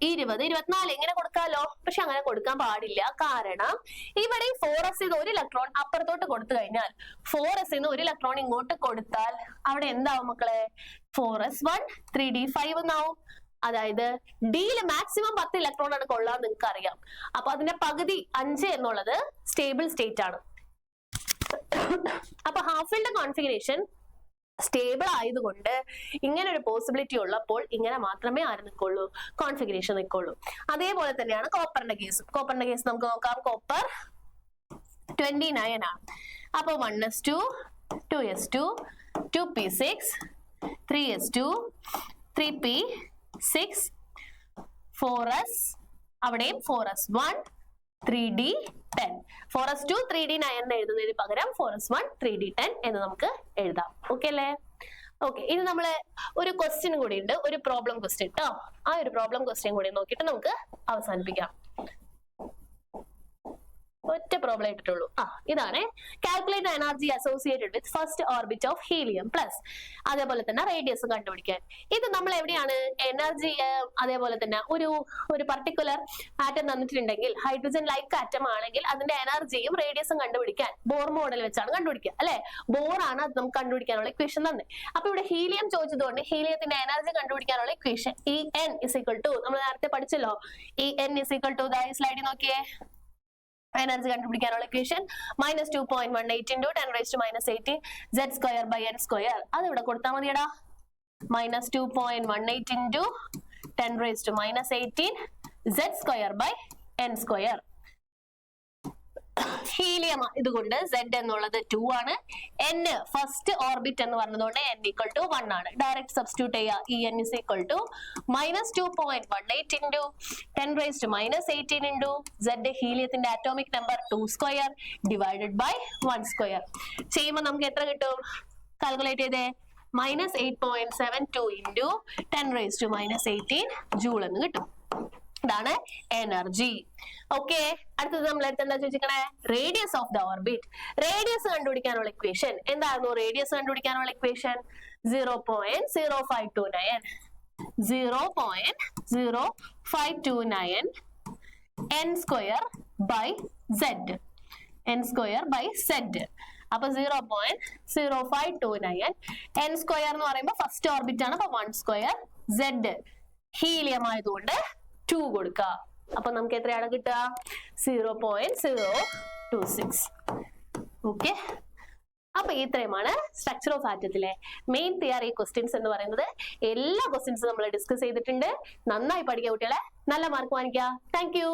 20 24 ഇങ്ങനെ കൊടുക്കാലോ. പക്ഷെ അങ്ങനെ കൊടുക്കാൻ പാടില്ല. കാരണം ഇവിടെ 4s ഒരു ഇലക്ട്രോൺ അപ്പുറത്തോട്ട് കൊടുത്തു കഴിഞ്ഞാൽ 4s ഒരു ഇലക്ട്രോൺ ഇങ്ങോട്ട് കൊടുത്താൽ അവിടെ എന്താവും മക്കളെ? 4s1 3d 5 എന്നാവും. അതായത് ഡിയിൽ മാക്സിമം 10 ഇലക്ട്രോൺ ആണ് കൊള്ളാൻ നിങ്ങൾക്ക് അറിയാം. അപ്പൊ അതിന്റെ പകുതി 5 എന്നുള്ളത് സ്റ്റേബിൾ സ്റ്റേറ്റ് ആണ്. അപ്പൊ ഹാഫ് ഫിൽഡ് കോൺഫിഗറേഷൻ സ്റ്റേബിൾ ആയതുകൊണ്ട് ഇങ്ങനെ ഒരു പോസിബിലിറ്റി ഉള്ളപ്പോൾ ഇങ്ങനെ മാത്രമേ ആര് നിൽക്കുള്ളൂ? കോൺഫിഗറേഷൻ നിൽക്കുള്ളൂ. അതേപോലെ തന്നെയാണ് കോപ്പറിന്റെ കേസ്. കോപ്പറിന്റെ കേസ് നമുക്ക് നോക്കാം. കോപ്പർ 29 ആണ്. അപ്പൊ 1s2 2s2 2p6 3s2 3p6 4s അവിടെയും 4s1 3d 10. 4s2 3d 9 എന്ന് എഴുതുന്നതിന് പകരം 4s1 3d 10 എന്ന് നമുക്ക് എഴുതാം. ഓക്കെ അല്ലേ? ഓക്കെ, ഇനി നമ്മള് ഒരു ക്വസ്റ്റ്യൻ കൂടി ഉണ്ട്, ഒരു പ്രോബ്ലം ക്വസ്റ്റ്യൻ കേട്ടോ. ആ ഒരു പ്രോബ്ലം ക്വസ്റ്റ്യൻ കൂടി നോക്കിയിട്ട് നമുക്ക് അവസാനിപ്പിക്കാം. ഒറ്റ പ്രോബ്ലം ഇട്ടിട്ടുള്ളൂ. ഇതാണ് calculate energy associated with first orbit of helium plus. അതേപോലെ തന്നെ റേഡിയസ് കണ്ടുപിടിക്കാൻ. ഇത് നമ്മൾ എവിടെയാണ് എനർജി? അതേപോലെ തന്നെ ഒരു പർട്ടിക്കുലർ ആറ്റം തന്നിട്ടുണ്ടെങ്കിൽ ഹൈഡ്രജൻ ലൈക്ക് ആറ്റം ആണെങ്കിൽ അതിന്റെ എനർജിയും റേഡിയസും കണ്ടുപിടിക്കാൻ ബോർ മോഡൽ വെച്ചാണ് കണ്ടുപിടിക്കുക അല്ലെ. ബോർ ആണ് അത് നമുക്ക് കണ്ടുപിടിക്കാനുള്ള ഇക്വേഷൻ തന്നെ. അപ്പൊ ഇവിടെ ഹീലിയം ചോദിച്ചതുകൊണ്ട് ഹീലിയത്തിന്റെ എനർജി കണ്ടുപിടിക്കാനുള്ള equation En is equal to നമ്മൾ നേരത്തെ പഠിച്ചല്ലോ. En is equal to സ്ലൈഡിൽ നോക്കിയേ. എനർജി കണ്ടുപിടിക്കാനുള്ള equation -2.18 into 10⁻⁻18 z square by n square. അത് ഇവിടെ കൊടുത്താൽ മതിയടാ. -2.18 into 10⁻⁻18 z square by n square. Helium ഇതുകൊണ്ട് z എന്നുള്ളത് 2 ആണ്. n ഫസ്റ്റ് ഓർബിറ്റ് എന്ന് പറഞ്ഞതുകൊണ്ട് n equal to 1 ആണ്. ഡയറക്റ്റ് സബ്സ്റ്റിറ്റ്യൂട്ട് ചെയ്യുക. En is equal to -2.18 into 10⁻⁻18 into z ഹീലിയത്തിന്റെ atomic number 2 square divided by 1 square ചെയ്യുമ്പോൾ നമുക്ക് എത്ര കിട്ടും? കാൽക്കുലേറ്റ് ചെയ്തേ. -8.72 into 10⁻⁻18 ജൂൾ എന്ന് കിട്ടും. ഇതാണ് എനർജി. ഓക്കെ, അടുത്തത് നമ്മൾ എന്താ ചോദിച്ചിരിക്കണേ? Radius of the orbit. Radius കണ്ടുപിടിക്കാനുള്ള ഇക്വേഷൻ എന്തായിരുന്നു? റേഡിയസ് കണ്ടുപിടിക്കാനുള്ള equation 0.0529 0.0529 n square by z. n square by z. അപ്പൊ 0.0529 n square എന്ന് പറയുമ്പോൾ ഫസ്റ്റ് ഓർബിറ്റ് ആണ്. അപ്പൊ 1 സ്ക്വയർ z ഹീലിയം ആയതുകൊണ്ട് 2 കൊടുക്കുക. അപ്പൊ നമുക്ക് എത്രയാണ് കിട്ടുക? 0.026. ഓക്കെ, അപ്പൊ ഇത്രയുമാണ് സ്ട്രക്ചർ ഓഫ് ആറ്റത്തിലെ മെയിൻ തിയറി ക്വസ്റ്റ്യൻസ് എന്ന് പറയുന്നത്. എല്ലാ ക്വസ്റ്റ്യൻസും നമ്മൾ ഡിസ്കസ് ചെയ്തിട്ടുണ്ട്. നന്നായി പഠിക്കുക കുട്ടികളെ. നല്ല മാർക്ക് വാങ്ങിക്കുക. Thank you.